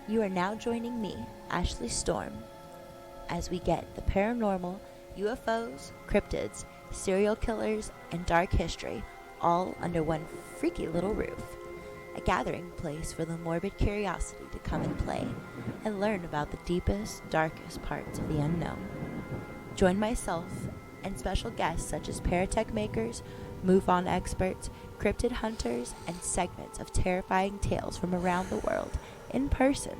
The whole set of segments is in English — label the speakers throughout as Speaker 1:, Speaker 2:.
Speaker 1: You are now joining me, Ashley Storm, as we get the paranormal, UFOs, cryptids, serial killers, and dark history all under one freaky little roof. A gathering place for the morbid curiosity to come and play and learn about the deepest, darkest parts of the unknown. Join myself and special guests such as paratech makers, MUFON experts, cryptid hunters, and segments of terrifying tales from around the world in person.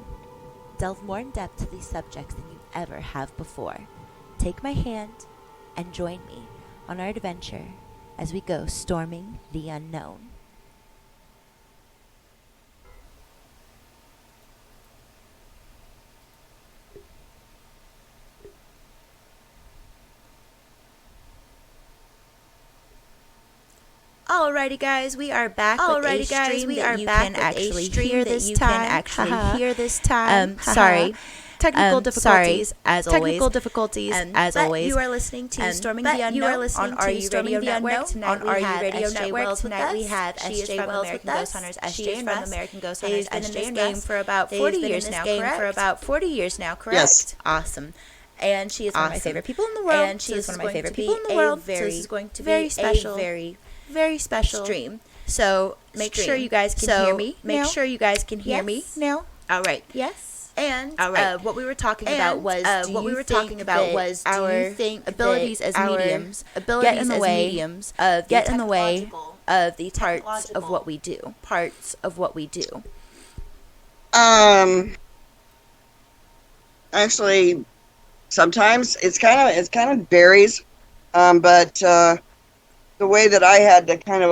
Speaker 1: Delve more in depth to these subjects than you ever have before. Take my hand and join me on our adventure as we go storming the unknown. Alrighty, guys, we are back. Alrighty, guys, we are back with a stream that you can actually hear this time. Sorry. Technical difficulties, as always. Technical difficulties, as always. You are listening to Storming the Unknown. You are listening on RU Radio Network. Tonight we have SJ Wells. Tonight we have SJ Wells with us. She is from American Ghost Hunters. SJ been in this game for about 40 years now, correct? For about 40 years now, correct? Yes. Awesome. And she is one of my favorite people in the world. And she is one of my favorite people in the world. So this is going to be very special, very special stream. So make sure you guys can hear me. Make sure you guys can hear me now. All right. Yes. And what we were talking about was our abilities as mediums get in the way of the parts of what we do.
Speaker 2: Actually, sometimes it kind of varies, but the way that I had to kind of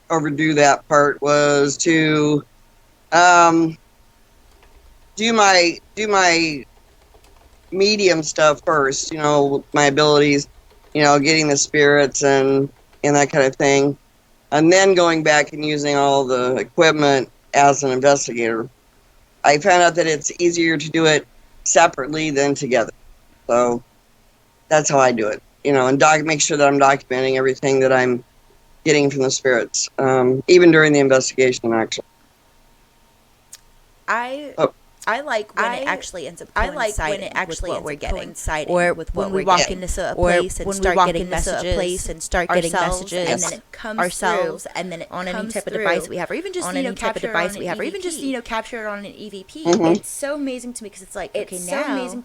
Speaker 2: overdo that part was to do my medium stuff first, my abilities, getting the spirits and that kind of thing, and then going back and using all the equipment as an investigator. I found out that it's easier to do it separately than together. So that's how I do it, and make sure that I'm documenting everything that I'm getting from the spirits, even during the investigation, actually.
Speaker 1: I like when it actually ends up coinciding with what we're getting, or when we walk into a place and start getting messages, and then it comes ourselves, and then it on any type of device we have, or even just capture it on an EVP. It's so amazing to me because it's like, okay, now you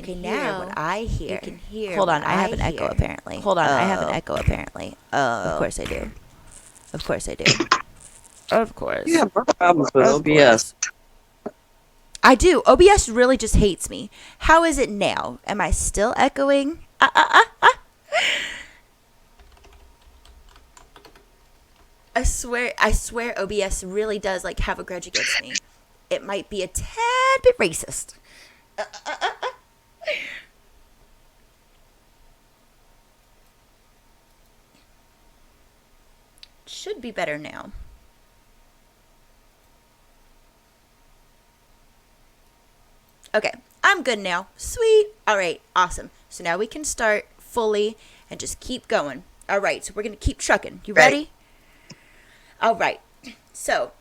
Speaker 1: can hear what I hear. You can hear. Hold on, I have an echo apparently. Of course I do. Of course.
Speaker 2: You have more problems with OBS.
Speaker 1: I do. OBS really just hates me. How is it now? Am I still echoing? I swear OBS really does have a grudge against me. It might be a tad bit racist. Should be better now. Okay, I'm good now. Sweet. All right, awesome. So now we can start fully and just keep going. All right, so we're going to keep trucking. You ready? All right. So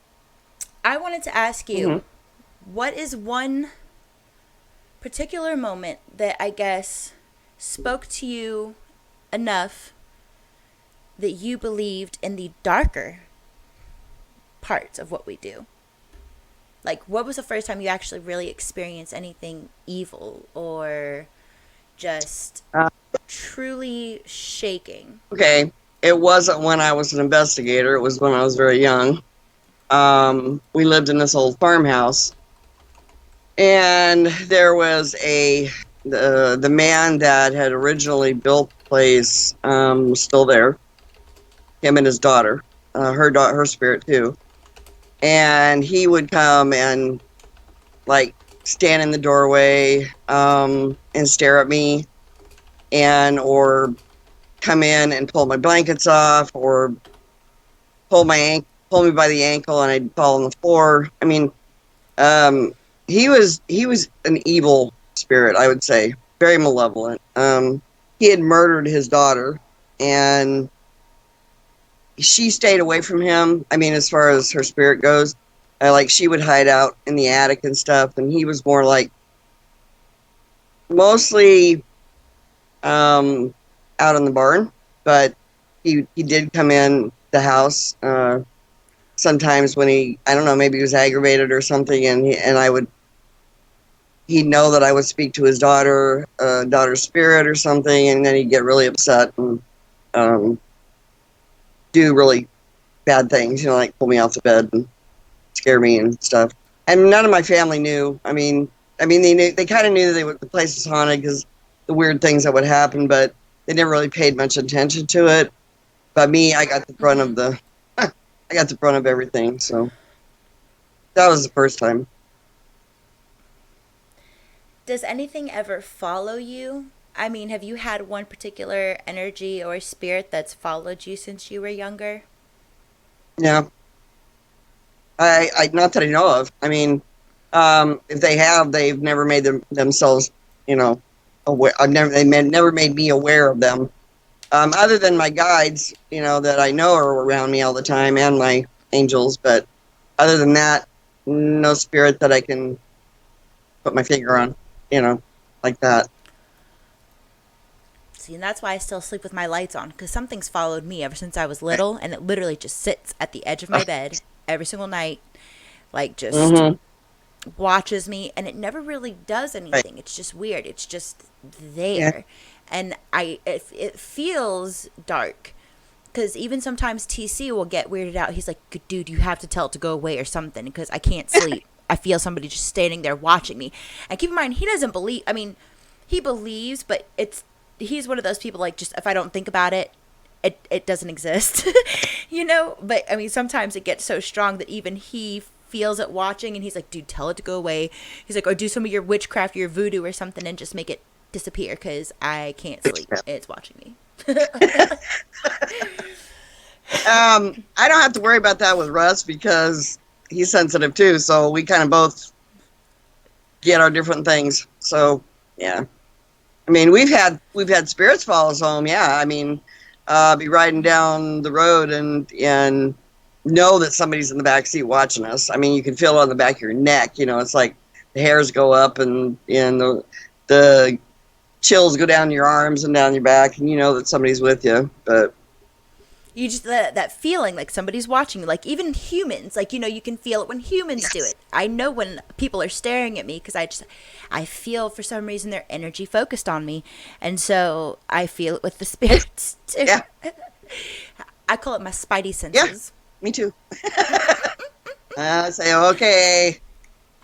Speaker 1: I wanted to ask you, what is one particular moment that I guess spoke to you enough that you believed in the darker parts of what we do? What was the first time you actually really experienced anything evil or just truly shaking?
Speaker 2: Okay, it wasn't when I was an investigator. It was when I was very young. We lived in this old farmhouse, and there was the man that had originally built the place was still there. Him and his daughter, her spirit too. And he would come and stand in the doorway and stare at me, or come in and pull my blankets off, or pull me by the ankle, and I'd fall on the floor. I mean, he was an evil spirit, I would say, very malevolent. He had murdered his daughter, and she stayed away from him. I mean, as far as her spirit goes, Like she would hide out in the attic and stuff, and he was more like mostly out in the barn, but he did come in the house sometimes when I don't know, maybe he was aggravated or something, and he'd know that I would speak to his daughter's spirit or something, and then he'd get really upset and um, do really bad things, like pull me off the bed and scare me and stuff. And none of my family knew. They kind of knew the place was haunted because the weird things that would happen, but they never really paid much attention to it. But me, I got the brunt of I got the brunt of everything. So that was the first time.
Speaker 1: Does anything ever follow you? I mean, have you had one particular energy or spirit that's followed you since you were younger?
Speaker 2: Yeah, I not that I know of. I mean, if they have, they've never made themselves, aware. Never made me aware of them. Other than my guides, that I know are around me all the time, and my angels. But other than that, no spirit that I can put my finger on, like that.
Speaker 1: See, and that's why I still sleep with my lights on, because something's followed me ever since I was little, and it literally just sits at the edge of my bed every single night, like just
Speaker 2: Mm-hmm.
Speaker 1: watches me, and it never really does
Speaker 2: Right.
Speaker 1: anything. It's just weird. It's just
Speaker 2: Yeah.
Speaker 1: there, and it feels dark. Because even sometimes TC will get weirded out. He's like, dude, you have to tell it to go away or something because I can't sleep. I feel somebody just standing there watching me. And keep in mind, he doesn't believe. I mean, he believes, but he's one of those people like, just if I don't think about it, it doesn't exist. But I mean, sometimes it gets so strong that even he feels it watching and he's like, dude, tell it to go away. He's like, or do some of your witchcraft, your voodoo or something and just make it disappear because I can't sleep. It's watching me.
Speaker 2: I don't have to worry about that with Russ because he's sensitive too. So we kind of both get our different things. So yeah, I mean we've had spirits follow us home. Yeah, I mean, be riding down the road and know that somebody's in the back seat watching us. I mean, you can feel it on the back of your neck. It's like the hairs go up and the chills go down your arms and down your back, and you know that somebody's with you. But
Speaker 1: You just that feeling like somebody's watching you, like even humans, like you can feel it when humans do
Speaker 2: yes,
Speaker 1: it. I know when people are staring at me because I feel for some reason their energy focused on me, and so I feel it with the spirits too.
Speaker 2: yeah,
Speaker 1: I call it my spidey
Speaker 2: yeah,
Speaker 1: senses.
Speaker 2: me too. I say, okay,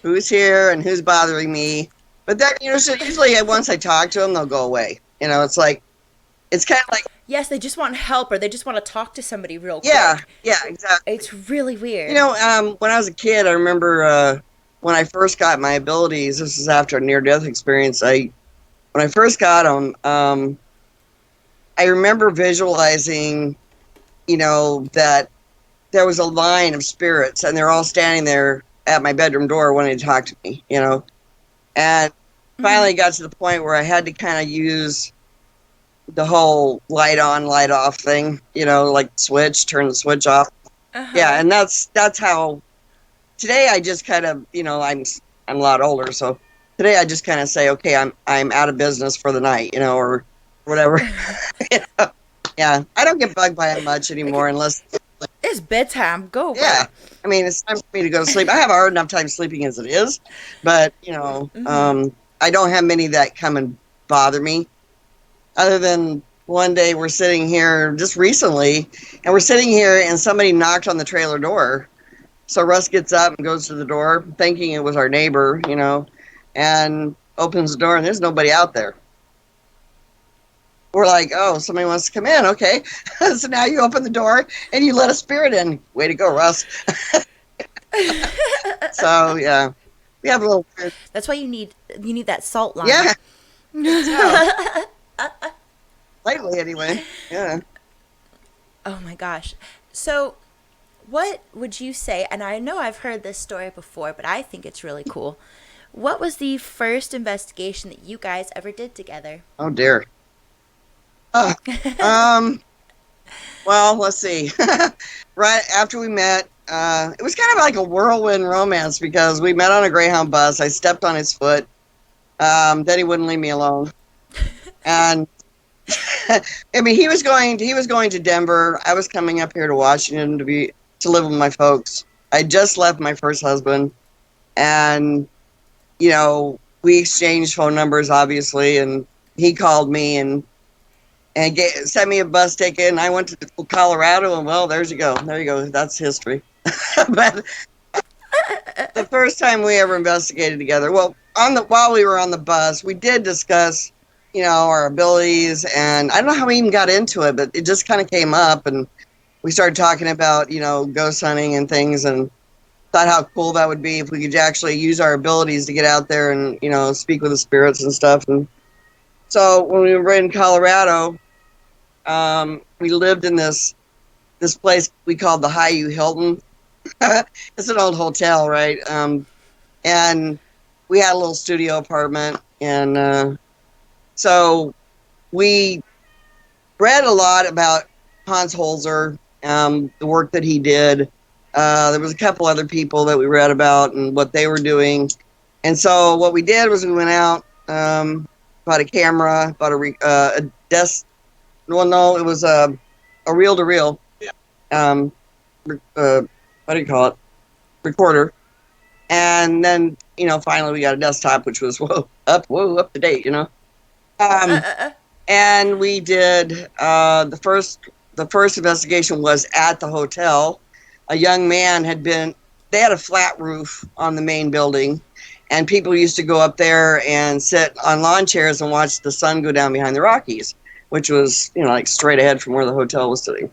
Speaker 2: who's here and who's bothering me? But then, so usually once I talk to them, they'll go away. It's kind of like,
Speaker 1: Yes, they just want help or they just want to talk to somebody real
Speaker 2: yeah,
Speaker 1: quick.
Speaker 2: yeah, exactly.
Speaker 1: It's really weird.
Speaker 2: When I was a kid, I remember when I first got my abilities. This is after a near-death experience. When I first got them, I remember visualizing, that there was a line of spirits, and they're all standing there at my bedroom door wanting to talk to me. And finally got to the point where I had to kind of use the whole light on, light off thing, like switch, turn the switch off.
Speaker 1: Uh
Speaker 2: Yeah,
Speaker 1: huh.
Speaker 2: and that's how today I just kind of, I'm a lot older, so today I just kind of say, okay, I'm out of business for the night, or whatever. You know? Yeah, I don't get bugged by it much
Speaker 1: Like
Speaker 2: anymore unless,
Speaker 1: it's bedtime. Go
Speaker 2: yeah.
Speaker 1: away.
Speaker 2: I mean, it's time for me to go to sleep. I have a hard enough time sleeping as it is, but I don't have many that come and bother me. Other than one day we're sitting here just recently, and we're sitting here, and somebody knocked on the trailer door. So Russ gets up and goes to the door, thinking it was our neighbor, and opens the door, and there's nobody out there. We're like, oh, somebody wants to come in. Okay. So now you open the door and you let a spirit in. Way to go, Russ. So, yeah, we have a little weird.
Speaker 1: That's why you need that salt line.
Speaker 2: Yeah, so lately, anyway. Yeah.
Speaker 1: Oh my gosh. So, what would you say? And I know I've heard this story before, but I think it's really cool. What was the first investigation that you guys ever did together?
Speaker 2: Oh, dear. Uh, um, well, let's see. Right after we met, it was kind of like a whirlwind romance because we met on a Greyhound bus. I stepped on his foot. Then he wouldn't leave me alone. And I mean, he was going to Denver. I was coming up here to Washington to live with my folks. I just left my first husband, and you know, we exchanged phone numbers, obviously, and he called me and sent me a bus ticket, and I went to Colorado, and well, there you go, that's history. But the first time we ever investigated together, well, while we were on the bus, we did discuss, you know, our abilities, and I don't know how we even got into it, but it just kind of came up, and we started talking about, you know, ghost hunting and things, and thought how cool that would be if we could actually use our abilities to get out there and, you know, speak with the spirits and stuff. And so when we were in Colorado, we lived in this place we called the High Hilton. It's an old hotel, right? And we had a little studio apartment, and so we read a lot about Hans Holzer, the work that he did. There was a couple other people that we read about and what they were doing. And so what we did was we went out, bought a camera, bought a desk. Well, no, it was a reel-to-reel. Um, what do you call it? Recorder. And then, you know, finally we got a desktop, which was up to date, you know. Um, and we did the first investigation was at the hotel. A young man they had a flat roof on the main building, and people used to go up there and sit on lawn chairs and watch the sun go down behind the Rockies, which was, you know, like straight ahead from where the hotel was sitting.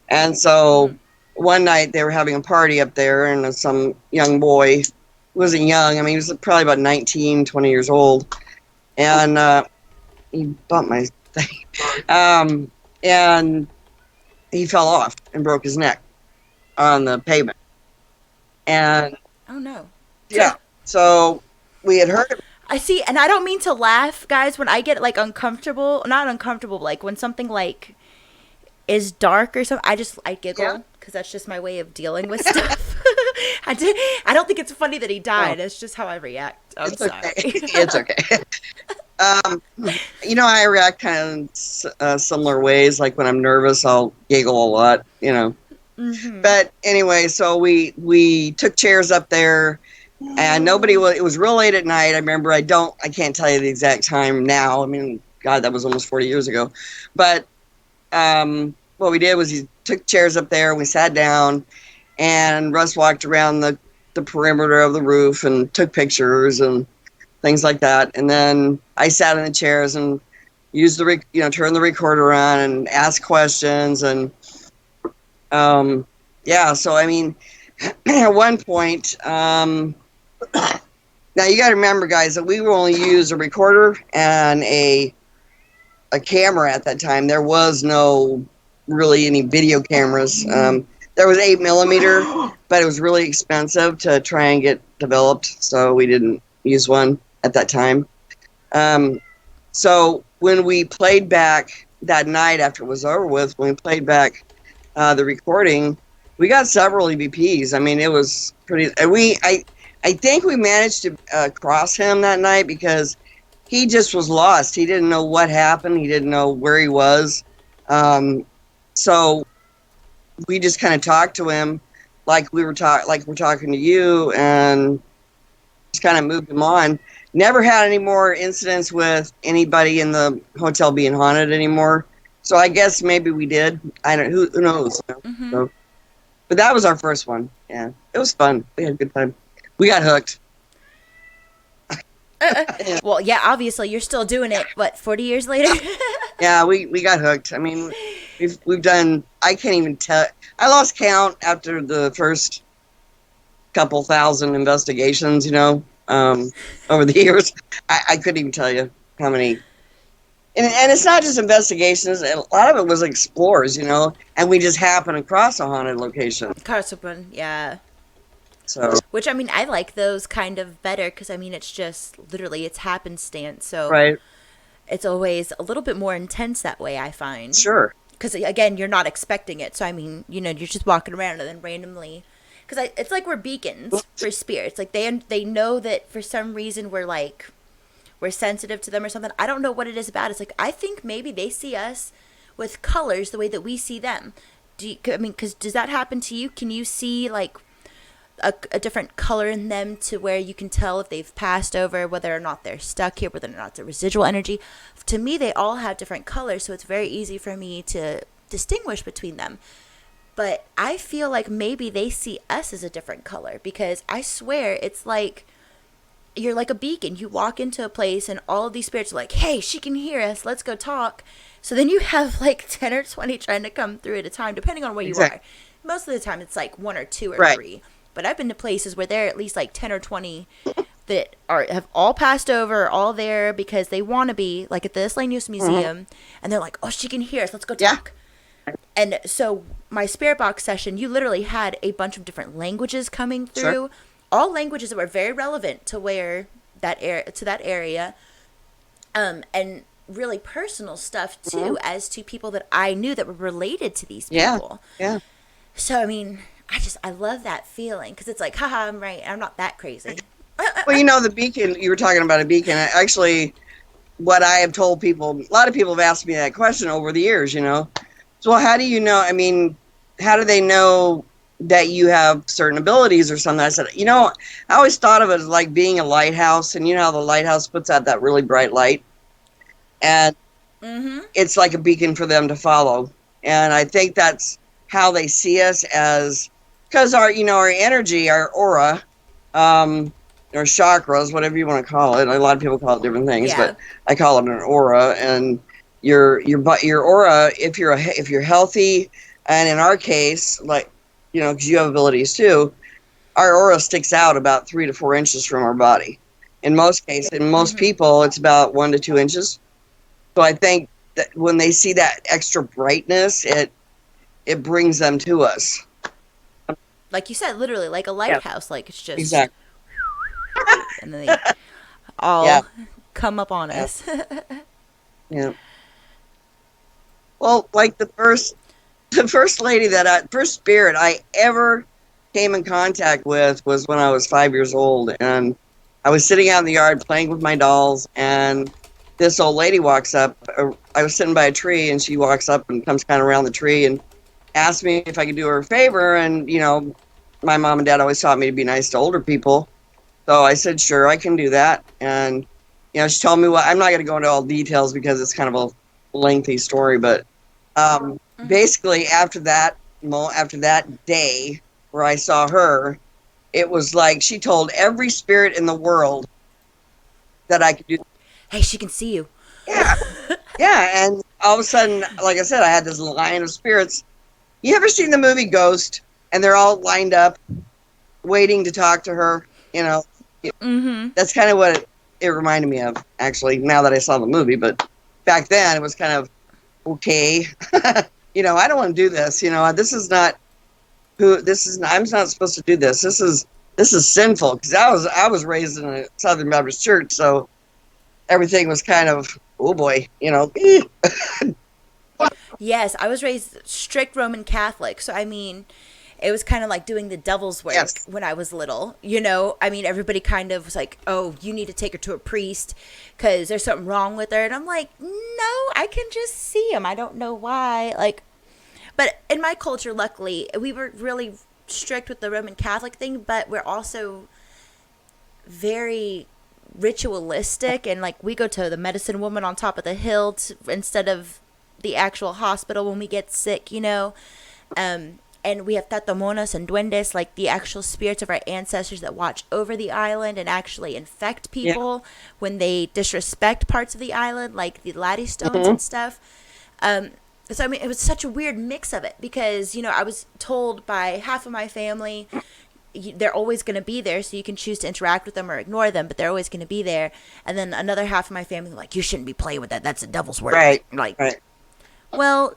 Speaker 2: And so one night they were having a party up there, and some young boy, he wasn't young, I mean, he was probably about 19, 20 years old, and he bumped my thing. And he fell off and broke his neck on the pavement. And
Speaker 1: Oh no.
Speaker 2: yeah, so we had heard.
Speaker 1: I see, and I don't mean to laugh, guys, when I get like uncomfortable, not uncomfortable, but like when something like is dark or something, I giggle because that's just my way of dealing with stuff. I don't think it's funny that he died. It's just how I react. I'm
Speaker 2: It's
Speaker 1: sorry.
Speaker 2: okay. It's okay. You know, I react kind of similar ways. Like when I'm nervous, I'll giggle a lot, you know.
Speaker 1: Mm-hmm.
Speaker 2: But anyway, so we took chairs up there, and nobody was. It was real late at night. I remember. I can't tell you the exact time now. I mean, God, that was almost 40 years ago. But what we did was he took chairs up there. We sat down, and Russ walked around the perimeter of the roof and took pictures and things like that. And then I sat in the chairs and used turned the recorder on and asked questions. And yeah, so I mean, at one point, now you got to remember, guys, that we only used a recorder and a camera at that time. There was no really any video cameras. There was 8mm, but it was really expensive to try and get developed, so we didn't use one at that time. So when we played back that night after it was over with, when we played back the recording, we got several EVPs. I mean, it was pretty. I think we managed to cross him that night because he just was lost. He didn't know what happened. He didn't know where he was. So we just kind of talked to him like we're talking to you, and just kind of moved him on. Never had any more incidents with anybody in the hotel being haunted anymore. So I guess maybe we did. I don't. Who knows?
Speaker 1: Mm-hmm.
Speaker 2: So, but that was our first one. Yeah, it was fun. We had a good time. We got hooked.
Speaker 1: Well, yeah, obviously you're still doing it. What, 40 years later?
Speaker 2: Yeah, we got hooked. I mean, we've done. I can't even tell. I lost count after the first couple thousand investigations. You know, over the years, I couldn't even tell you how many. And it's not just investigations. A lot of it was explorers, you know, and we just happened across a haunted location.
Speaker 1: Carsopan, yeah.
Speaker 2: So,
Speaker 1: which, I mean, I like those kind of better because, I mean, it's just literally it's happenstance. So
Speaker 2: right.
Speaker 1: It's always a little bit more intense that way, I find.
Speaker 2: Sure.
Speaker 1: Because, again, you're not expecting it. So, I mean, you know, you're just walking around and then randomly because it's like we're beacons for spirits. Like they know that for some reason we're sensitive to them or something. I don't know what it is about. It's like I think maybe they see us with colors the way that we see them. Because does that happen to you? Can you see like a different color in them to where you can tell if they've passed over, whether or not they're stuck here, whether or not it's a residual energy? To me, they all have different colors, so it's very easy for me to distinguish between them. But I feel like maybe they see us as a different color, because I swear it's like you're like a beacon. You walk into a place and all of these spirits are like, hey, she can hear us, let's go talk. So then you have like 10 or 20 trying to come through at a time, depending on where you are. Most of the time it's like one or two or three. But I've been to places where there are at least like 10 or 20 that have all passed over, all there because they want to be, like at the Islanius Museum, and they're like, oh, she can hear us, let's go talk. And so my spirit box session, you literally had a bunch of different languages coming through, all languages that were very relevant to where that area, and really personal stuff too, as to people that I knew that were related to these people.
Speaker 2: Yeah.
Speaker 1: So I mean, I love that feeling, because it's like, haha, I'm right, I'm not that crazy.
Speaker 2: Well, you know, the beacon, you were talking about a beacon. Actually, what I have told people, a lot of people have asked me that question over the years, you know. So, well, how do you know? I mean, how do they know that you have certain abilities or something? I said, you know, I always thought of it as like being a lighthouse, and you know how the lighthouse puts out that really bright light, and it's like a beacon for them to follow. And I think that's how they see us, as because our, you know, our energy, our aura, or chakras, whatever you want to call it. A lot of people call it different things, but I call it an aura. And your aura, if you're healthy, and in our case, like, you know, because you have abilities too, our aura sticks out about 3 to 4 inches from our body. In most cases, in most people, it's about 1 to 2 inches. So I think that when they see that extra brightness, it brings them to us.
Speaker 1: Like you said, literally like a lighthouse. Like it's just
Speaker 2: exactly.
Speaker 1: And then they all come up on us.
Speaker 2: Yeah. Well, like the first spirit I ever came in contact with was when I was 5 years old, and I was sitting out in the yard playing with my dolls, and this old lady walks up. I was sitting by a tree, and she walks up and comes kind of around the tree and asked me if I could do her a favor. And, you know, my mom and dad always taught me to be nice to older people. So I said, sure, I can do that. And, you know, she told me I'm not going to go into all details because it's kind of a lengthy story, but basically after that day where I saw her, it was like she told every spirit in the world that I could do.
Speaker 1: Hey, she can see you.
Speaker 2: Yeah. Yeah. And all of a sudden, like I said, I had this line of spirits. You ever seen the movie Ghost? And they're all lined up waiting to talk to her, you know. That's kind of what it reminded me of, actually, now that I saw the movie. But back then, it was kind of, okay, you know, I don't want to do this. You know, I'm not supposed to do this. This is sinful, because I was raised in a Southern Baptist church, so everything was kind of, oh boy, you know.
Speaker 1: Yes, I was raised strict Roman Catholic, so I mean, it was kind of like doing the devil's work when I was little. You know, I mean, everybody kind of was like, oh, you need to take her to a priest because there's something wrong with her. And I'm like, no, I can just see him. I don't know why. Like, but in my culture, luckily, we were really strict with the Roman Catholic thing, but we're also very ritualistic. And like, we go to the medicine woman on top of the hill instead of the actual hospital when we get sick, you know. And we have tatamonas and duendes, like the actual spirits of our ancestors that watch over the island and actually infect people when they disrespect parts of the island, like the laddie stones and stuff. So, I mean, it was such a weird mix of it because, you know, I was told by half of my family, they're always going to be there, so you can choose to interact with them or ignore them, but they're always going to be there. And then another half of my family, like, you shouldn't be playing with that. That's the devil's work.
Speaker 2: Right.
Speaker 1: Like, well,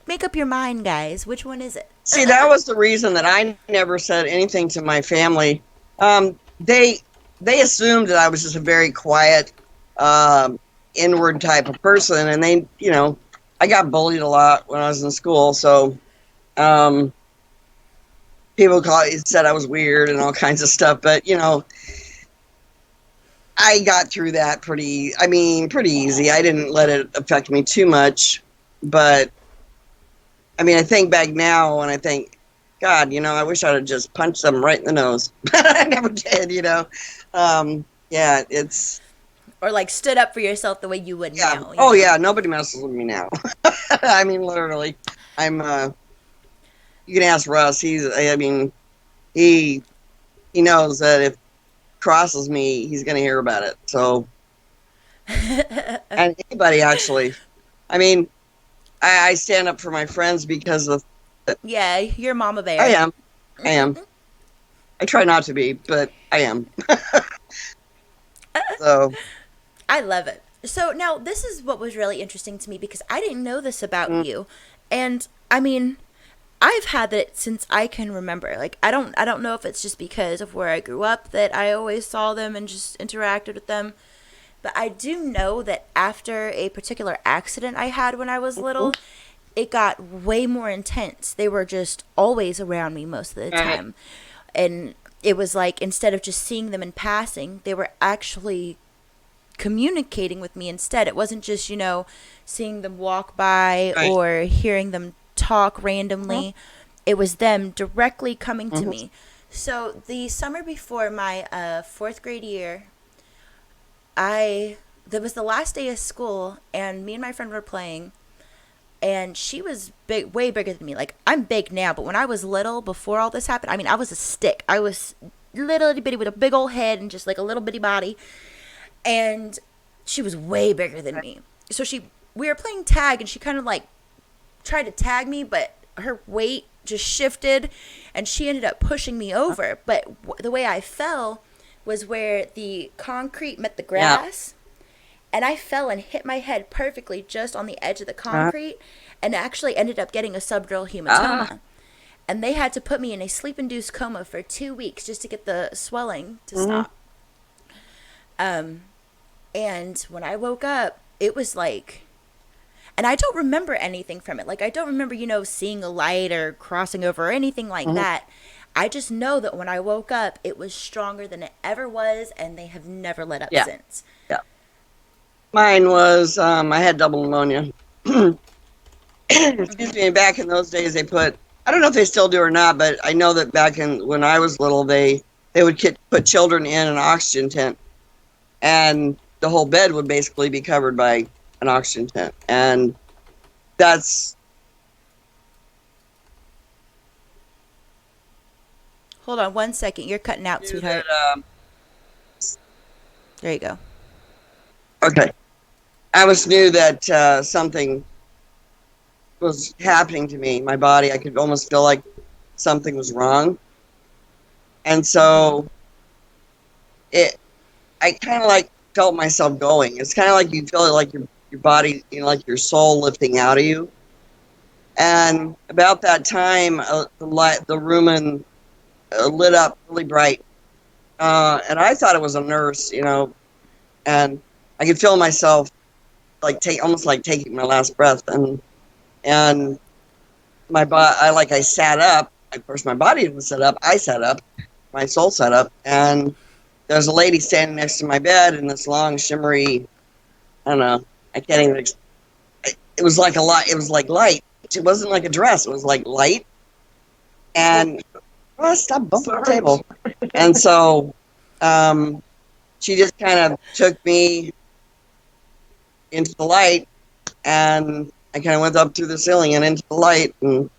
Speaker 1: make up your mind, guys. Which one is it?
Speaker 2: See, that was the reason that I never said anything to my family. They assumed that I was just a very quiet, inward type of person, and they, you know, I got bullied a lot when I was in school. So, said I was weird and all kinds of stuff, but I got through that pretty easy. I didn't let it affect me too much, but I think back now and I think, God, I wish I'd have just punched them right in the nose. But I never did. Yeah, it's,
Speaker 1: Or like stood up for yourself the way you would
Speaker 2: yeah.
Speaker 1: now,
Speaker 2: Oh, yeah, nobody messes with me now. Literally, I'm, you can ask Russ. He, he knows that if crosses me, he's going to hear about it. So, and anybody actually, I mean, I stand up for my friends because of,
Speaker 1: Yeah, you're Mama
Speaker 2: I
Speaker 1: Bear.
Speaker 2: am, I am. I try not to be, but I am. So,
Speaker 1: I love it. So now this is what was really interesting to me because I didn't know this about
Speaker 2: mm,
Speaker 1: you. And I mean, I've had it since I can remember. Like I don't know if it's just because of where I grew up that I always saw them and just interacted with them. But I do know that after a particular accident I had when I was little, it got way more intense. They were just always around me most of the
Speaker 2: right.
Speaker 1: time. And it was like instead of just seeing them in passing, they were actually communicating with me instead. It wasn't just, seeing them walk by
Speaker 2: Right.
Speaker 1: or hearing them talk randomly. It was them directly coming to
Speaker 2: Mm-hmm.
Speaker 1: me. So the summer before my fourth grade year, that was the last day of school, and me and my friend were playing, and she was big, way bigger than me. Like I'm big now, but when I was little, before all this happened, I was a stick. I was little itty bitty with a big old head and just like a little bitty body, and she was way bigger than me. So we were playing tag, and she kind of like tried to tag me, but her weight just shifted, and she ended up pushing me over. But the way I fell was where the concrete met the
Speaker 2: Yeah.
Speaker 1: grass, and I fell and hit my head perfectly just on the edge of the
Speaker 2: Uh,
Speaker 1: concrete, and actually ended up getting a subdural
Speaker 2: ah.
Speaker 1: hematoma. And they had to put me in a sleep-induced coma for 2 weeks just to get the swelling to
Speaker 2: Mm-hmm.
Speaker 1: stop. And when I woke up, it was like, and I don't remember anything from it. Like, I don't remember, seeing a light or crossing over or anything like
Speaker 2: Mm-hmm.
Speaker 1: that. I just know that when I woke up, it was stronger than it ever was, and they have never let up
Speaker 2: Yeah.
Speaker 1: since.
Speaker 2: Yeah. Mine was, I had double pneumonia. Excuse me. And back in those days, I don't know if they still do or not, but I know that back when I was little, they would put children in an oxygen tent, and the whole bed would basically be covered by an oxygen tent. And that's,
Speaker 1: Hold on 1 second. You're cutting out,
Speaker 2: knew that,
Speaker 1: sweetheart. There you go.
Speaker 2: okay. I always knew that something was happening to me, my body. I could almost feel like something was wrong. And
Speaker 1: Mm-hmm.
Speaker 2: so I kind of like felt myself going. It's kind of like you feel like your body, like your soul lifting out of you. And about that time, the room lit up really bright. And I thought it was a nurse, and I could feel myself like almost like taking my last breath. And my body, I sat up. Of course, my body didn't sit up. I sat up. My soul sat up, and there's a lady standing next to my bed in this long, shimmery. I don't know. I can't even. It was like a light. It was like light. It wasn't like a dress. It was like light. And stop bumping the table. And so, she just kind of took me into the light, and I kind of went up through the ceiling and into the light, and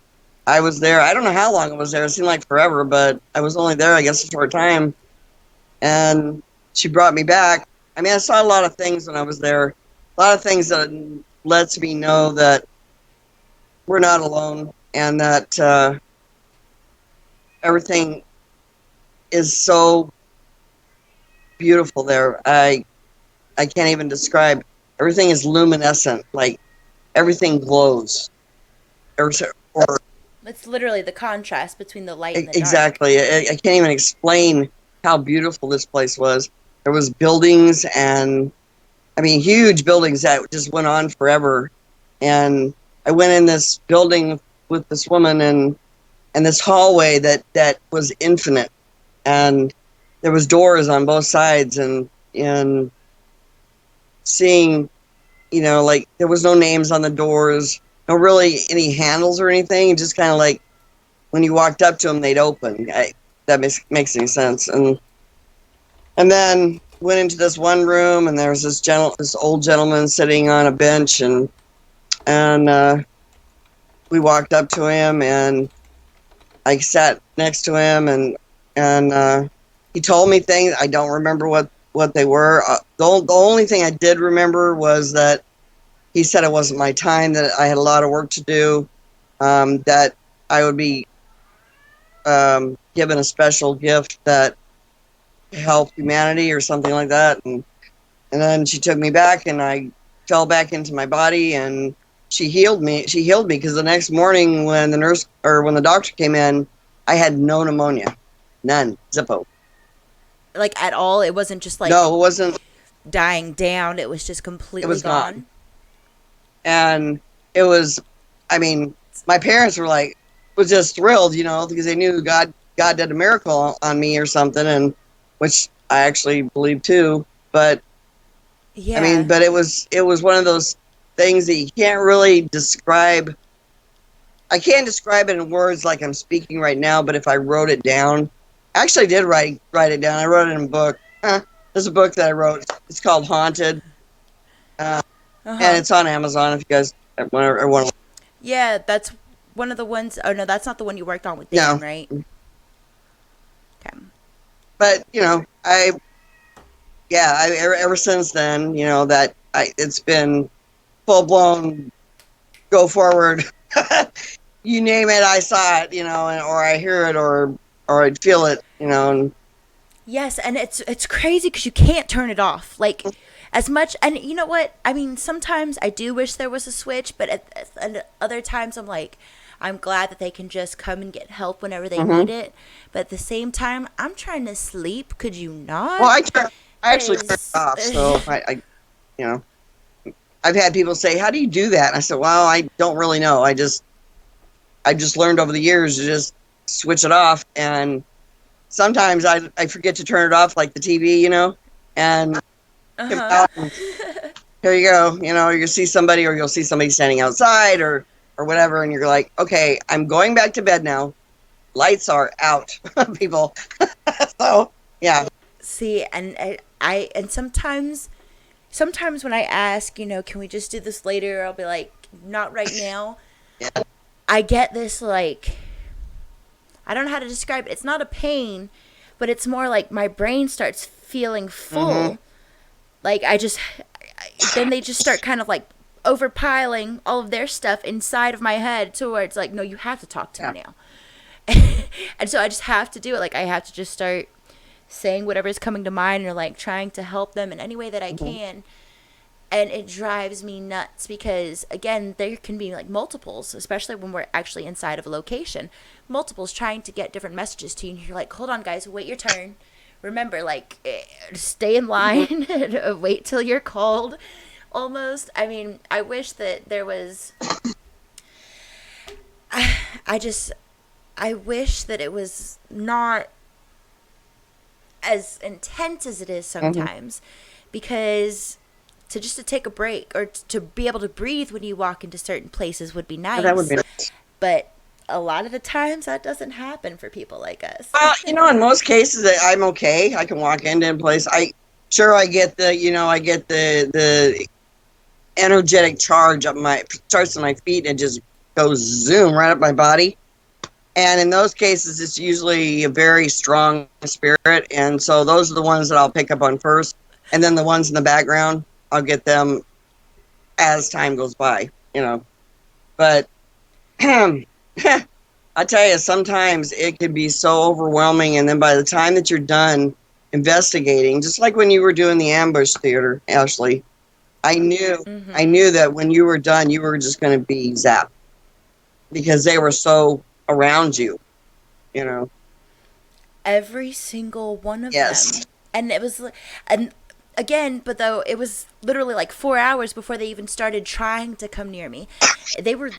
Speaker 2: I was there. I don't know how long I was there. It seemed like forever, but I was only there, I guess, a short time. And she brought me back. I saw a lot of things when I was there. A lot of things that lets me know that we're not alone, and that everything is so beautiful there. I can't even describe. Everything is luminescent. Like everything glows. Or, or
Speaker 1: It's literally the contrast between the light and the dark.
Speaker 2: exactly. I can't even explain how beautiful this place was. There was buildings and huge buildings that just went on forever. And I went in this building with this woman, and this hallway that was infinite, and there was doors on both sides, and seeing, like there was no names on the doors, no really any handles or anything, just kind of like when you walked up to them, they'd open. That makes any sense. And then went into this one room, and there was this old gentleman sitting on a bench, and we walked up to him, and I sat next to him, and he told me things. I don't remember what they were. The only thing I did remember was that he said it wasn't my time, that I had a lot of work to do, that I would be given a special gift that helped humanity or something like that. And then she took me back, and I fell back into my body, and she healed me. She healed me because the next morning when the doctor came in, I had no pneumonia. None. Zippo.
Speaker 1: Like at all? It wasn't just like
Speaker 2: No, it wasn't.
Speaker 1: dying down. It was just
Speaker 2: It
Speaker 1: completely
Speaker 2: was
Speaker 1: gone.
Speaker 2: gone. And it was, I mean, my parents was just thrilled, because they knew God did a miracle on me or something, and which I actually believe too. But I
Speaker 1: Yeah.
Speaker 2: mean, but it was one of those things that you can't really describe. I can't describe it in words like I'm speaking right now, but if I wrote it down, I actually did write it down. I wrote it in a book. There's a book that I wrote. It's called Haunted, uh,
Speaker 1: Uh
Speaker 2: and
Speaker 1: huh.
Speaker 2: it's on Amazon if you guys want to.
Speaker 1: Yeah, that's one of the ones. Oh no, that's not the one you worked on with Dan,
Speaker 2: No,
Speaker 1: right? Okay.
Speaker 2: but ever since then, it's been full blown go forward. You name it, I saw it, or I hear it, or I'd feel it, and
Speaker 1: Yes, and it's crazy because you can't turn it off. Like as much, and you know what? I mean, sometimes I do wish there was a switch, but and other times I'm like, I'm glad that they can just come and get help whenever they
Speaker 2: mm-hmm.
Speaker 1: need it. But at the same time, I'm trying to sleep. Could you
Speaker 2: Well,
Speaker 1: not?
Speaker 2: I actually turned it
Speaker 1: Because
Speaker 2: off, so you know, I've had people say, "How do you do that?" And I said, "Well, I don't really know. I just learned over the years to just switch it off, and sometimes I forget to turn it off, like the TV, and
Speaker 1: uh
Speaker 2: come
Speaker 1: huh.
Speaker 2: out and here you go, you'll see somebody, or you'll see somebody standing outside, or whatever, and you're like, okay, I'm going back to bed now. Lights are out, people. So yeah.
Speaker 1: See, and I and sometimes when I ask, can we just do this later? I'll be like, not right now.
Speaker 2: Yeah.
Speaker 1: I get this like I don't know how to describe it. It's not a pain, but it's more like my brain starts feeling
Speaker 2: Mm-hmm.
Speaker 1: full. Like then they just start kind of like overpiling all of their stuff inside of my head to where it's like, no, you have to talk to
Speaker 2: Yeah.
Speaker 1: me now. And so I just have to do it. Like I have to just start saying whatever's coming to mind or like trying to help them in any way that I
Speaker 2: Mm-hmm.
Speaker 1: can. And it drives me nuts because again there can be like multiples, especially when we're actually inside of a location, multiples trying to get different messages to you, and you're like, hold on guys, wait your turn, remember, like stay in
Speaker 2: Mm-hmm.
Speaker 1: line, wait till you're called. Almost, I mean, I wish that there was I just I wish that it was not as intense as it is
Speaker 2: Mm-hmm.
Speaker 1: sometimes, because to take a break or to be able to breathe when you walk into certain places would be
Speaker 2: That would
Speaker 1: nice.
Speaker 2: be.
Speaker 1: But a lot of the times that doesn't happen for people like us.
Speaker 2: Well, in most cases, I'm okay. I can walk into a place. I get the energetic charge up starts on my feet and just goes zoom right up my body. And in those cases, it's usually a very strong spirit, and so those are the ones that I'll pick up on first, and then the ones in the background, I'll get them as time goes by. But I tell you, sometimes it can be so overwhelming, and then by the time that you're done investigating, just like when you were doing the ambush theater, Ashley, I knew I
Speaker 1: Mm-hmm.
Speaker 2: knew that when you were done, you were just going to be zapped because they were so around you. You know.
Speaker 1: Every single one of
Speaker 2: Yes.
Speaker 1: them. And it was, and again, but though it was literally like 4 hours before they even started trying to come near me. They were,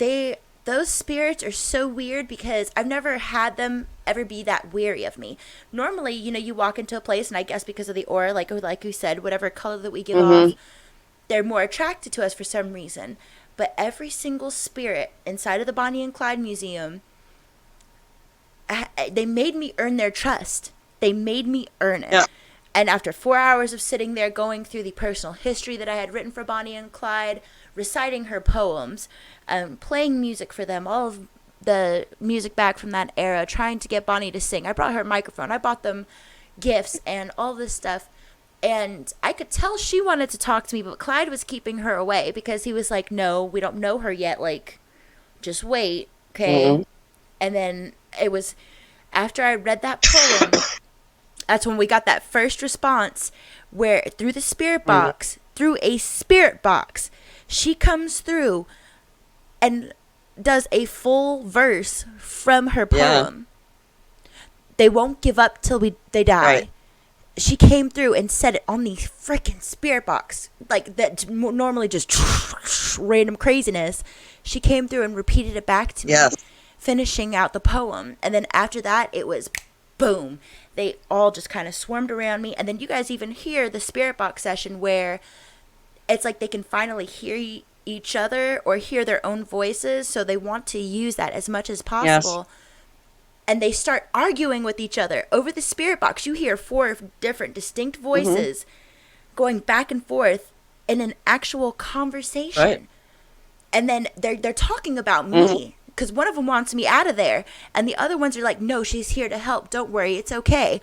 Speaker 1: those spirits are so weird because I've never had them ever be that weary of me. Normally, you walk into a place, and I guess because of the aura, like you said, whatever color that we give off, they're more attracted to us for some reason. But every single spirit inside of the Bonnie and Clyde Museum, they made me earn their trust. They made me earn it.
Speaker 2: Yeah.
Speaker 1: And after 4 hours of sitting there going through the personal history that I had written for Bonnie and Clyde, reciting her poems, playing music for them, all of the music back from that era, trying to get Bonnie to sing. I brought her a microphone. I bought them gifts and all this stuff. And I could tell she wanted to talk to me, but Clyde was keeping her away because he was like, no, we don't know her yet. Like, just wait, okay? And then it was after I read that poem, that's when we got that first response where through the spirit box, through a spirit box, she comes through and does a full verse from her poem. They won't give up till they die.
Speaker 2: Right.
Speaker 1: She came through and said it on the freaking spirit box. Like, that normally just random craziness. She came through and repeated it back to me, finishing out the poem. And then after that, it was boom. They all just kind of swarmed around me. And then you guys even hear the spirit box session where it's like they can finally hear each other or hear their own voices. So they want to use that as much as possible. Yes. And they start arguing with each other over the spirit box. You hear 4 different distinct voices going back and forth in an actual conversation. Right. And then they're talking about me because one of them wants me out of there. And the other ones are like, no, she's here to help. Don't worry. It's okay.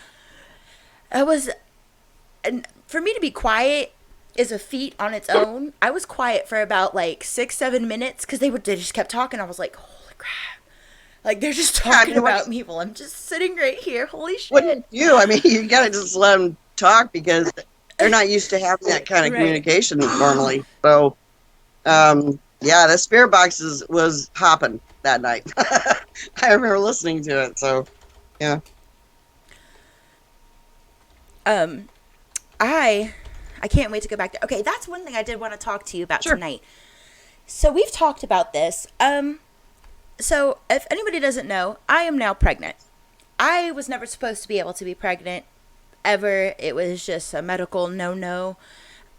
Speaker 1: And for me to be quiet is a feat on its own. I was quiet for about like 6-7 minutes because they just kept talking. I was like, holy crap. Like, they're just talking about people. I'm just sitting right here. Holy shit.
Speaker 2: Wouldn't you? I mean, you got to just let them talk because they're not used to having that kind of communication normally. So, yeah, the spirit box was hopping that night. I remember listening to it. So, yeah.
Speaker 1: I can't wait to go back there. Okay, that's one thing I did want to talk to you about tonight. So, we've talked about this. So, if anybody doesn't know, I am now pregnant. I was never supposed to be able to be pregnant, ever. It was just a medical no-no.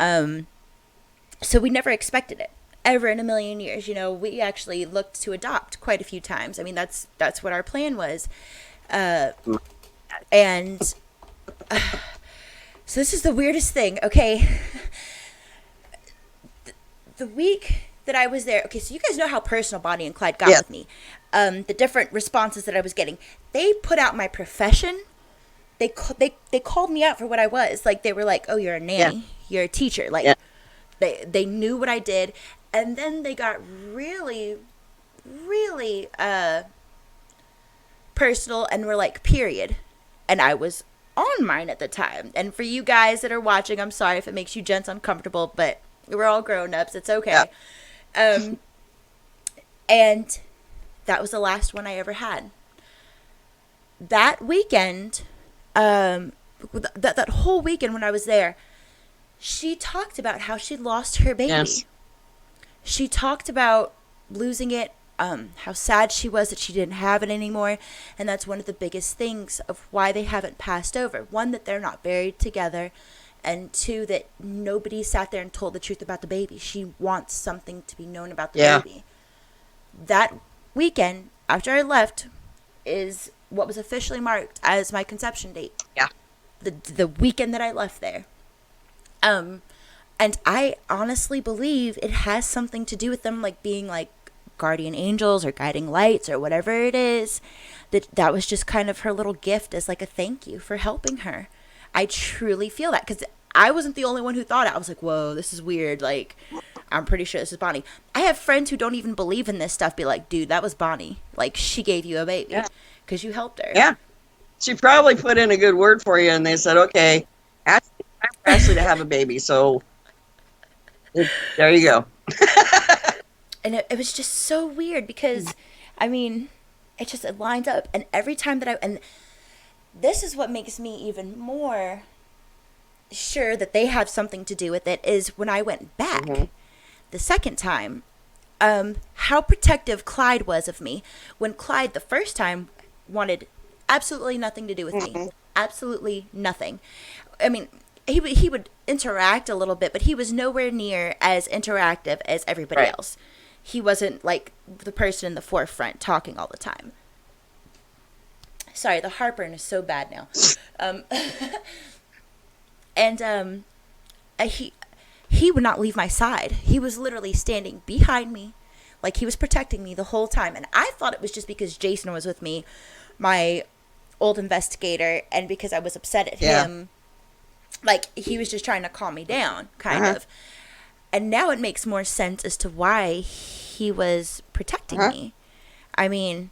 Speaker 1: So, we never expected it, ever in a million years. We actually looked to adopt quite a few times. I mean, that's what our plan was. So, this is the weirdest thing, okay? The week that I was there. Okay, so you guys know how personal Bonnie and Clyde got with me. The different responses that I was getting. They put out my profession. They called me out for what I was. Like, they were like, oh, you're a nanny. You're a teacher. Like, they knew what I did. And then they got really, really personal and were like, period. And I was on mine at the time. And for you guys that are watching, I'm sorry if it makes you gents uncomfortable, but we're all grown-ups. It's okay. Yeah. And that was the last one I ever had. That weekend, that whole weekend when I was there, she talked about how she lost her baby. Yes. She talked about losing it, how sad she was that she didn't have it anymore. And that's one of the biggest things of why they haven't passed over. One, that they're not buried together. And 2, that nobody sat there and told the truth about the baby. She wants something to be known about the baby. That weekend, after I left, is what was officially marked as my conception date. Yeah. The weekend that I left there. And I honestly believe it has something to do with them, like, being, like, guardian angels or guiding lights or whatever it is. That was just kind of her little gift as, like, a thank you for helping her. I truly feel that because I wasn't the only one who thought it. I was like, whoa, this is weird. Like, I'm pretty sure this is Bonnie. I have friends who don't even believe in this stuff be like, dude, that was Bonnie. Like, she gave you a baby because you helped her.
Speaker 2: Yeah. She probably put in a good word for you and they said, okay, ask Ashley to have a baby. So there you go.
Speaker 1: And it was just so weird because, I mean, it lines up. And every time that and this is what makes me even more sure that they have something to do with it, is when I went back the second time, how protective Clyde was of me. When Clyde the first time wanted absolutely nothing to do with me,
Speaker 2: Mhm.
Speaker 1: absolutely nothing. I mean, he would interact a little bit, but he was nowhere near as interactive as everybody
Speaker 2: Right.
Speaker 1: else. He wasn't like the person in the forefront talking all the time. Sorry, the heartburn is so bad now. Um, and he would not leave my side. He was literally standing behind me, like he was protecting me the whole time. And I thought it was just because Jason was with me, my old investigator, and because I was upset at
Speaker 2: Yeah.
Speaker 1: him, like he was just trying to calm me down, kind
Speaker 2: Uh-huh.
Speaker 1: of. And now it makes more sense as to why he was protecting
Speaker 2: Uh-huh.
Speaker 1: me. I mean,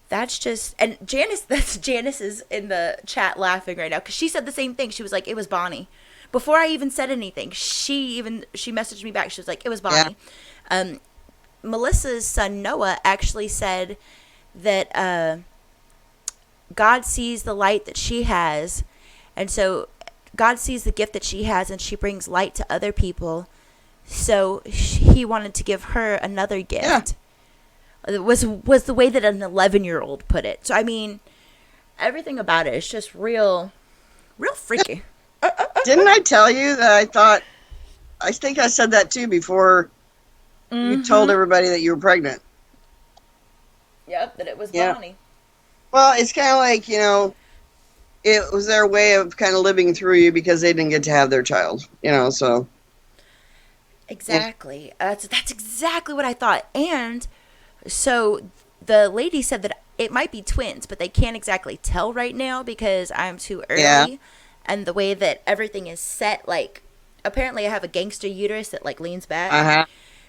Speaker 1: that's just, and Janice, that's Janice is in the chat laughing right now because she said the same thing. She was like, it was Bonnie. Before I even said anything, she messaged me back. She was like, it was
Speaker 2: Yeah.
Speaker 1: Bonnie. Um, Melissa's son Noah actually said that God sees the light that she has, and so God sees the gift that she has, and she brings light to other people. So he wanted to give her another gift. It was the way that an 11-year-old put it. So I mean, everything about it is just real freaky.
Speaker 2: Didn't I tell you that I think I said that too before you told everybody that you were pregnant?
Speaker 1: Yep, that it was
Speaker 2: Yeah.
Speaker 1: Bonnie.
Speaker 2: Well, it's kind of like, it was their way of kind of living through you because they didn't get to have their child, so.
Speaker 1: Exactly. That's exactly what I thought. And so the lady said that it might be twins, but they can't exactly tell right now because I'm too early.
Speaker 2: Yeah.
Speaker 1: And the way that everything is set, like, apparently I have a gangster uterus that, like, leans back.
Speaker 2: Uh-huh.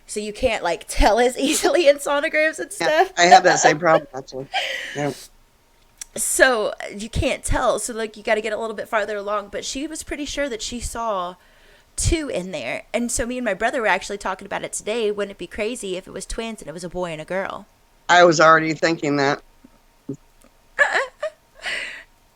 Speaker 1: So you can't, like, tell as easily in sonograms and
Speaker 2: Yeah,
Speaker 1: stuff.
Speaker 2: I have that same problem, actually. Yeah.
Speaker 1: So you can't tell. So, like, you got to get a little bit farther along. But she was pretty sure that she saw two in there. And so me and my brother were actually talking about it today. Wouldn't it be crazy if it was twins and it was a boy and a girl?
Speaker 2: I was already thinking that.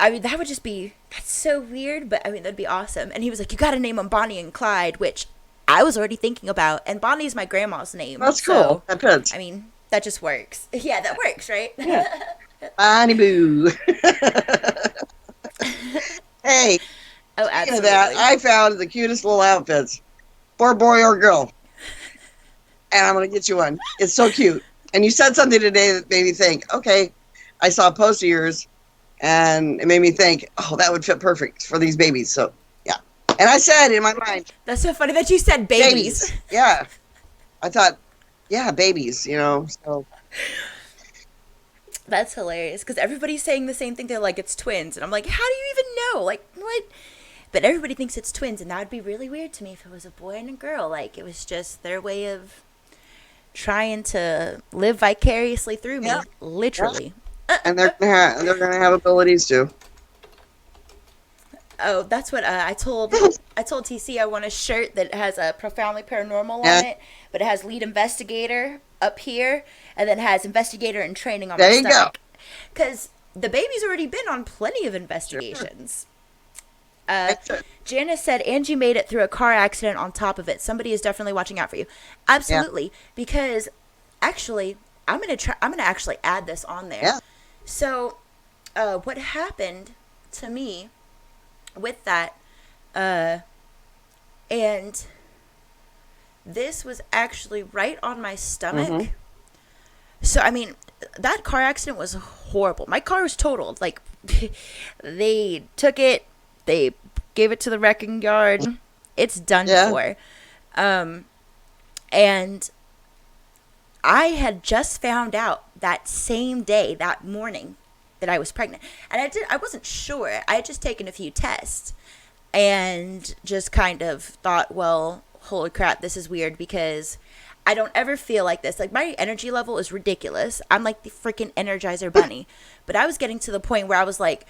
Speaker 1: I mean, that would just be, that's so weird, but I mean, that'd be awesome. And he was like, you got to name them Bonnie and Clyde, which I was already thinking about. And Bonnie's my grandma's name.
Speaker 2: That's
Speaker 1: so,
Speaker 2: cool. That fits.
Speaker 1: I mean, that just works. Yeah, that works, right?
Speaker 2: Yeah. Bonnie Boo. Hey,
Speaker 1: Oh,
Speaker 2: speaking of
Speaker 1: absolutely.
Speaker 2: that, I found the cutest little outfits for a boy or girl. And I'm going to get you one. It's so cute. And you said something today that made me think, okay, I saw a post of yours and it made me think, oh, that would fit perfect for these babies. So, yeah. And I said in my mind,
Speaker 1: That's so funny that you said babies.
Speaker 2: Yeah. I thought, yeah, babies, so.
Speaker 1: That's hilarious because everybody's saying the same thing. They're like, it's twins. And I'm like, how do you even know? Like, what? But everybody thinks it's twins. And that would be really weird to me if it was a boy and a girl. Like, it was just their way of trying to live vicariously through me.
Speaker 2: Yeah.
Speaker 1: Literally.
Speaker 2: And they're gonna have abilities too.
Speaker 1: Oh, that's what I told TC I want a shirt that has a profoundly paranormal
Speaker 2: Yeah.
Speaker 1: on it, but it has lead investigator up here, and then has investigator in training on
Speaker 2: There
Speaker 1: my
Speaker 2: you go.
Speaker 1: stomach. Because the baby's already been on plenty of investigations. Janice said Angie made it through a car accident on top of it. Somebody is definitely watching out for you. Absolutely, because actually, I'm gonna actually add this on there.
Speaker 2: Yeah.
Speaker 1: So, what happened to me with that, and this was actually right on my stomach.
Speaker 2: Mhm.
Speaker 1: So, I mean, that car accident was horrible. My car was totaled. Like, they took it, they gave it to the wrecking yard. It's done
Speaker 2: Yeah.
Speaker 1: for. And I had just found out that same day, that morning, that I was pregnant. And I wasn't sure. I had just taken a few tests and just kind of thought, well, holy crap, this is weird because I don't ever feel like this. Like, my energy level is ridiculous. I'm like the freaking Energizer Bunny. But I was getting to the point where I was like,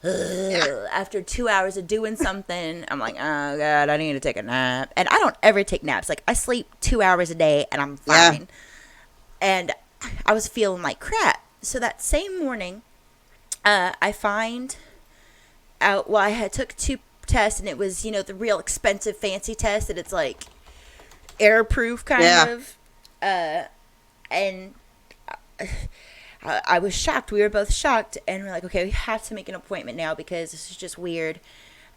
Speaker 1: ugh, after 2 hours of doing something, I'm like, oh, God, I need to take a nap. And I don't ever take naps. Like, I sleep 2 hours a day, and I'm fine.
Speaker 2: Yeah.
Speaker 1: And I was feeling like crap. So that same morning, I find out, well, I had took 2 tests, and it was, the real expensive fancy test that it's like airproof kind
Speaker 2: Yeah.
Speaker 1: of. And I was shocked. We were both shocked, and we're like, okay, we have to make an appointment now because this is just weird.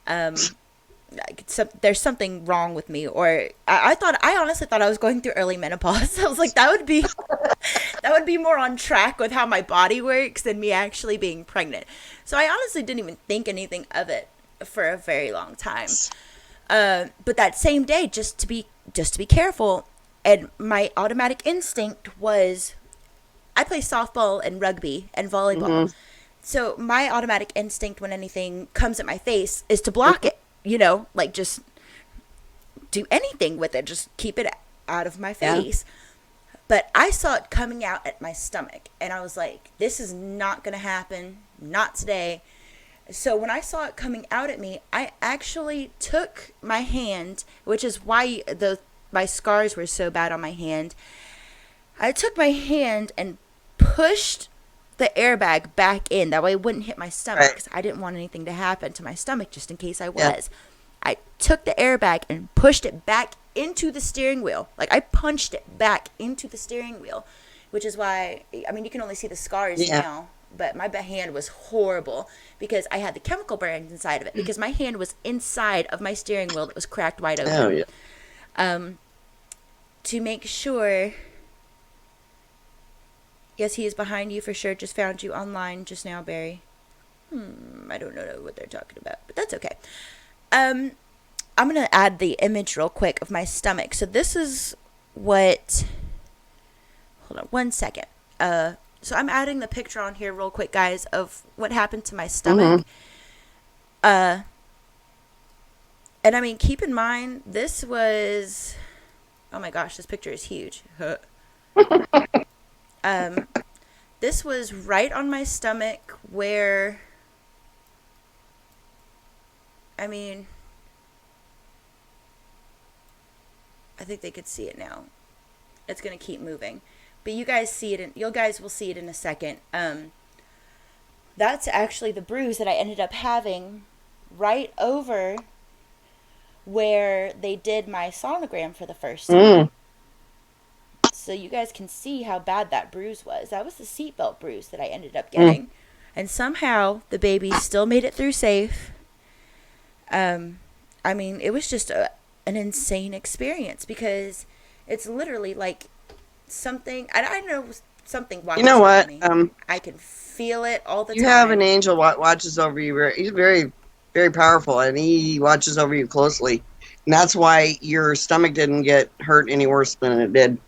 Speaker 1: There's something wrong with me, or I honestly thought I was going through early menopause. I was like, that would be more on track with how my body works than me actually being pregnant. So I honestly didn't even think anything of it for a very long time. But that same day, just to be careful, and my automatic instinct was, I play softball and rugby and volleyball.
Speaker 2: Mm-hmm.
Speaker 1: So my automatic instinct when anything comes at my face is to block it. Like just do anything with it. Just keep it out of my face. Yeah. But I saw it coming out at my stomach. And I was like, this is not going to happen. Not today. So when I saw it coming out at me, I actually took my hand, which is why my scars were so bad on my hand. I took my hand and pushed the airbag back in. That way it wouldn't hit my stomach, because I didn't want anything to happen to my stomach just in case I was. Yeah. I took the airbag and pushed it back into the steering wheel. Like, I punched it back into the steering wheel, which is why, I mean, you can only see the scars now, but my hand was horrible because I had the chemical burns inside of it, because my hand was inside of my steering wheel that was cracked wide open.
Speaker 2: Oh, yeah.
Speaker 1: To make sure... Yes, he is behind you for sure. Just found you online just now, Barry. I don't know what they're talking about, but that's okay. I'm going to add the image real quick of my stomach. So this is what... Hold on 1 second. So I'm adding the picture on here real quick, guys, of what happened to my stomach. And I mean, keep in mind, this was... Oh my gosh, this picture is huge. This was right on my stomach where, I mean, I think they could see it now. It's going to keep moving. But you guys see it, you guys will see it in a second. That's actually the bruise that I ended up having right over where they did my sonogram for the first time. So you guys can see how bad that bruise was. That was the seatbelt bruise that I ended up getting. And somehow the baby still made it through safe. I mean, it was just an insane experience, because it's literally like something, I know something watches
Speaker 2: over me. You know what?
Speaker 1: I can feel it all the time.
Speaker 2: You have an angel watches over you. He's very, very powerful, and he watches over you closely. And that's why your stomach didn't get hurt any worse than it did.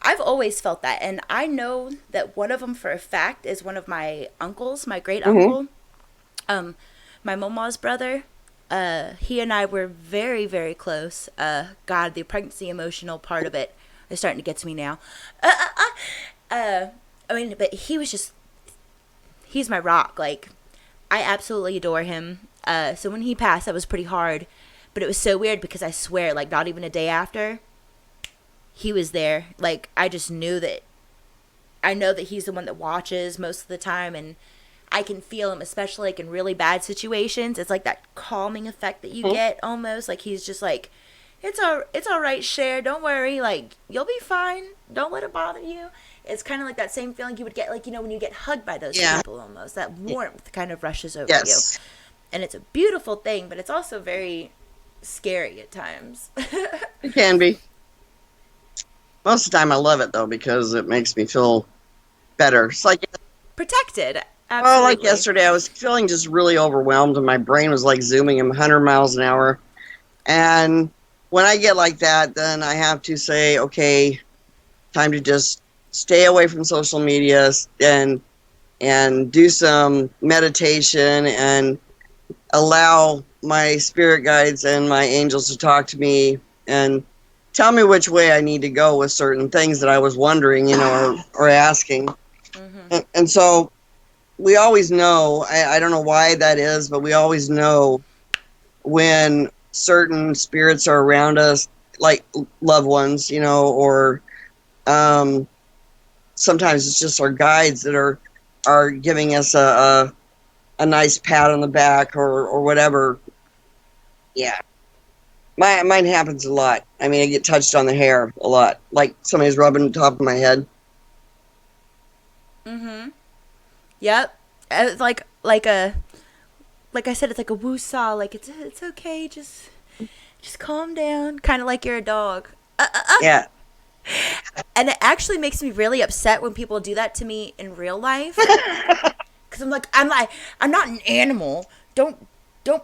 Speaker 1: I've always felt that, and I know that one of them for a fact is one of my uncles, my great uncle, my mama's brother. He and I were very, very close. God, the pregnancy emotional part of it is starting to get to me now. I mean, but he's my rock. Like, I absolutely adore him. So when he passed, that was pretty hard, but it was so weird because I swear, like, not even a day after, he was there. Like, I just knew that, I know that he's the one that watches most of the time, and I can feel him, especially like in really bad situations. It's like that calming effect that you get almost. Like, he's just like, it's all right, Cher, don't worry, like, you'll be fine, don't let it bother you. It's kind of like that same feeling you would get, like, when you get hugged by those people almost. That warmth kind of rushes over you. And it's a beautiful thing, but it's also very scary at times.
Speaker 2: It can be. Most of the time I love it, though, because it makes me feel better. It's like...
Speaker 1: Protected. Absolutely.
Speaker 2: Well, like yesterday, I was feeling just really overwhelmed, and my brain was, like, zooming at 100 miles an hour. And when I get like that, then I have to say, okay, time to just stay away from social media and do some meditation and allow my spirit guides and my angels to talk to me and tell me which way I need to go with certain things that I was wondering, or asking. And so we always know, I don't know why that is, but we always know when certain spirits are around us, like loved ones, or sometimes it's just our guides that are giving us a nice pat on the back or whatever. Yeah. Mine happens a lot. I mean, I get touched on the hair a lot, like somebody's rubbing the top of my head.
Speaker 1: Mm-hmm. Yep. It's like I said, it's like a woo-saw. Like it's okay. Just calm down. Kind of like you're a dog.
Speaker 2: Yeah.
Speaker 1: And it actually makes me really upset when people do that to me in real life. Because I'm not an animal. Don't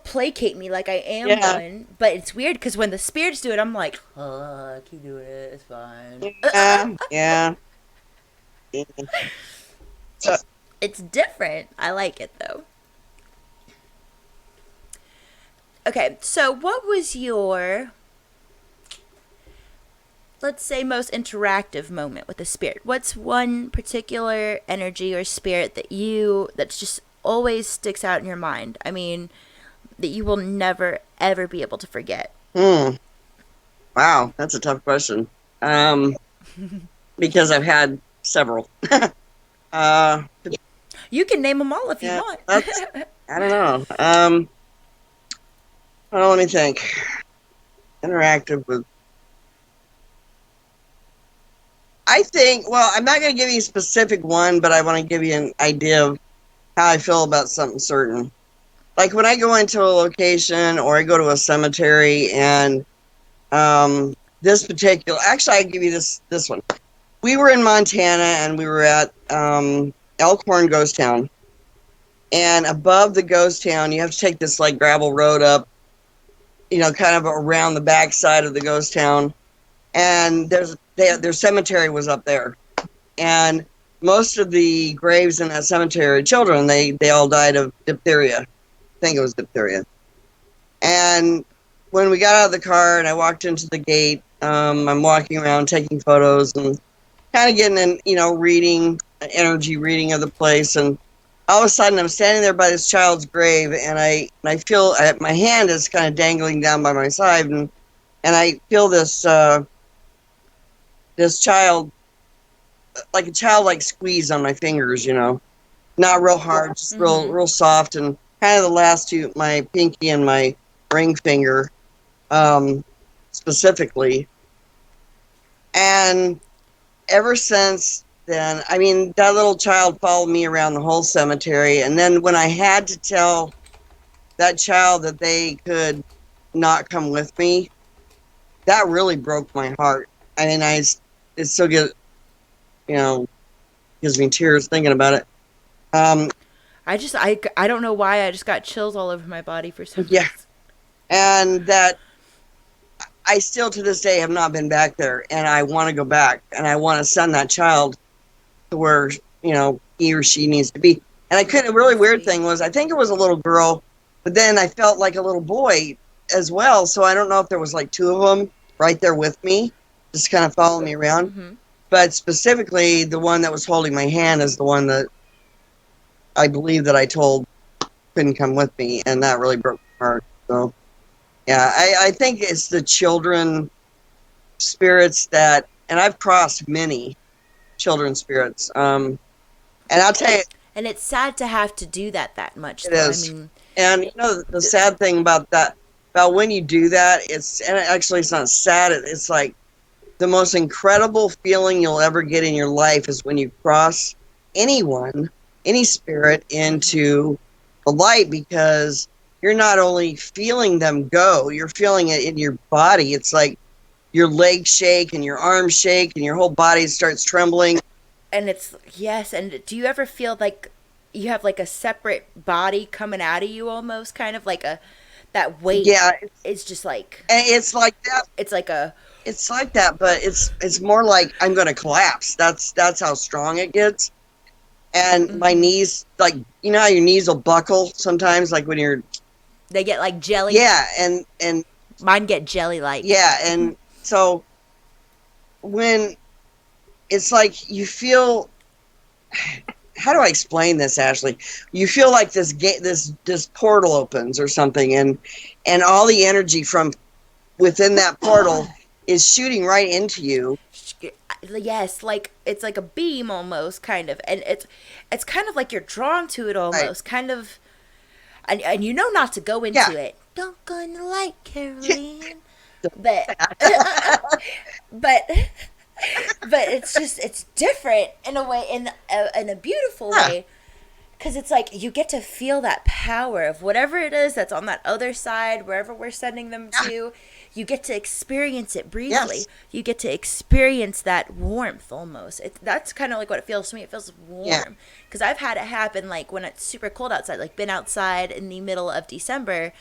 Speaker 1: placate me like I am
Speaker 2: Yeah.
Speaker 1: one. But it's weird because when the spirits do it, I'm like, oh, keep doing it. It's fine.
Speaker 2: Yeah. Yeah. Yeah. So,
Speaker 1: It's different. I like it though. Okay, so what was your, let's say, most interactive moment with a spirit? What's one particular energy or spirit that's just always sticks out in your mind? I mean, that you will never ever be able to forget.
Speaker 2: hmm. Wow, that's a tough question. Um, because I've had several. uh,
Speaker 1: You can name them all if you
Speaker 2: yeah,
Speaker 1: want.
Speaker 2: that's I don't know. Well, let me think. Interactive with. I think. Well, I'm not going to give you a specific one, but I want to give you an idea of how I feel about something certain. Like when I go into a location or I go to a cemetery, and this particular. Actually, I give you this one. We were in Montana, and we were at Elkhorn Ghost Town. And above the ghost town, you have to take this like gravel road up, kind of around the backside of the ghost town. And their cemetery was up there, and most of the graves in that cemetery are children. They all died of diphtheria. I think it was diphtheria. And when we got out of the car and I walked into the gate, I'm walking around taking photos and kind of getting an reading, an energy reading of the place. And all of a sudden I'm standing there by this child's grave, and I feel my hand is kind of dangling down by my side, and I feel this child, like a childlike squeeze on my fingers, not real hard, just
Speaker 1: Mm-hmm.
Speaker 2: real soft, and kind of the last two, my pinky and my ring finger, um, specifically. And ever since then, I mean, that little child followed me around the whole cemetery. And then when I had to tell that child that they could not come with me, that really broke my heart. I mean, it still you know, gives me tears thinking about it. Um,
Speaker 1: I don't know why I just got chills all over my body for some
Speaker 2: yeah,
Speaker 1: reason.
Speaker 2: and that I still to this day have not been back there, and I want to go back, and I want to send that child to where he or she needs to be. And I couldn't. A really
Speaker 1: That's
Speaker 2: weird
Speaker 1: sweet.
Speaker 2: thing was I think it was a little girl, but then I felt like a little boy as well. So I don't know if there was like two of them right there with me, just kind of following me around.
Speaker 1: Mm-hmm.
Speaker 2: But specifically, the one that was holding my hand is the one that I believe that I told couldn't come with me, and that really broke my heart. So yeah, I think it's the children spirits that, and I've crossed many children spirits. And I'll tell you,
Speaker 1: And it's sad to have to do that much,
Speaker 2: it
Speaker 1: though. I
Speaker 2: is.
Speaker 1: mean,
Speaker 2: And the sad thing about that, about when you do that, and actually it's not sad. It's like the most incredible feeling you'll ever get in your life is when you cross anyone, any spirit into the light, because you're not only feeling them go, you're feeling it in your body. It's like your legs shake and your arms shake and your whole body starts trembling.
Speaker 1: and it's yes. And do you ever feel like you have like a separate body coming out of you, almost kind of like a that weight?
Speaker 2: Yeah,
Speaker 1: It's just like
Speaker 2: it's like that.
Speaker 1: it's like a
Speaker 2: It's like that, but it's more like I'm going to collapse. That's how strong it gets. And my
Speaker 1: mm-hmm.
Speaker 2: knees, like, how your knees will buckle sometimes, like when you're,
Speaker 1: They get like jelly.
Speaker 2: yeah, and
Speaker 1: Mine get jelly like.
Speaker 2: yeah, and so when it's like you feel, how do I explain this, Ashley? You feel like this gate, this portal opens or something, and all the energy from within that portal is shooting right into you.
Speaker 1: Yes, like it's like a beam almost, kind of, and it's kind of like you're drawn to it
Speaker 2: Right.
Speaker 1: almost, kind of, and you know not to go
Speaker 2: Yeah.
Speaker 1: into it. Don't go in the light, Caroline. but but but it's just it's different in a way, in a beautiful
Speaker 2: Yeah.
Speaker 1: way, because it's like you get to feel that power of whatever it is that's on that other side, wherever we're sending them
Speaker 2: Yeah.
Speaker 1: to. You get to experience it briefly.
Speaker 2: Yes.
Speaker 1: You get to experience that warmth almost. That's kind of like what it feels to me. It feels
Speaker 2: Yeah.
Speaker 1: warm. Because I've had it happen like when it's super cold outside, like been outside in the middle of December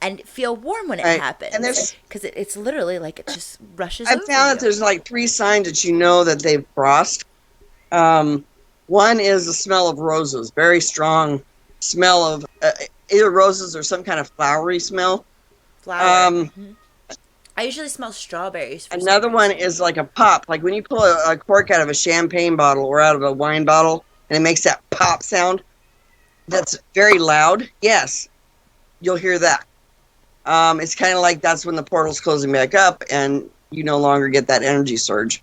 Speaker 1: and feel warm when it
Speaker 2: Right. And
Speaker 1: happens.
Speaker 2: there's
Speaker 1: Because it's literally like it just rushes
Speaker 2: I
Speaker 1: over
Speaker 2: found that
Speaker 1: you.
Speaker 2: there's like three signs that you know that they've crossed. Um, One is the smell of roses, very strong smell of either roses or some kind of flowery smell.
Speaker 1: Flower.
Speaker 2: Um,
Speaker 1: I usually smell strawberries for some
Speaker 2: Another one
Speaker 1: reason.
Speaker 2: is like a pop, like when you pull a cork out of a champagne bottle or out of a wine bottle, and it makes that pop sound. That's very loud. Yes, you'll hear that. It's kind of like that's when the portal's closing back up, and you no longer get that energy surge.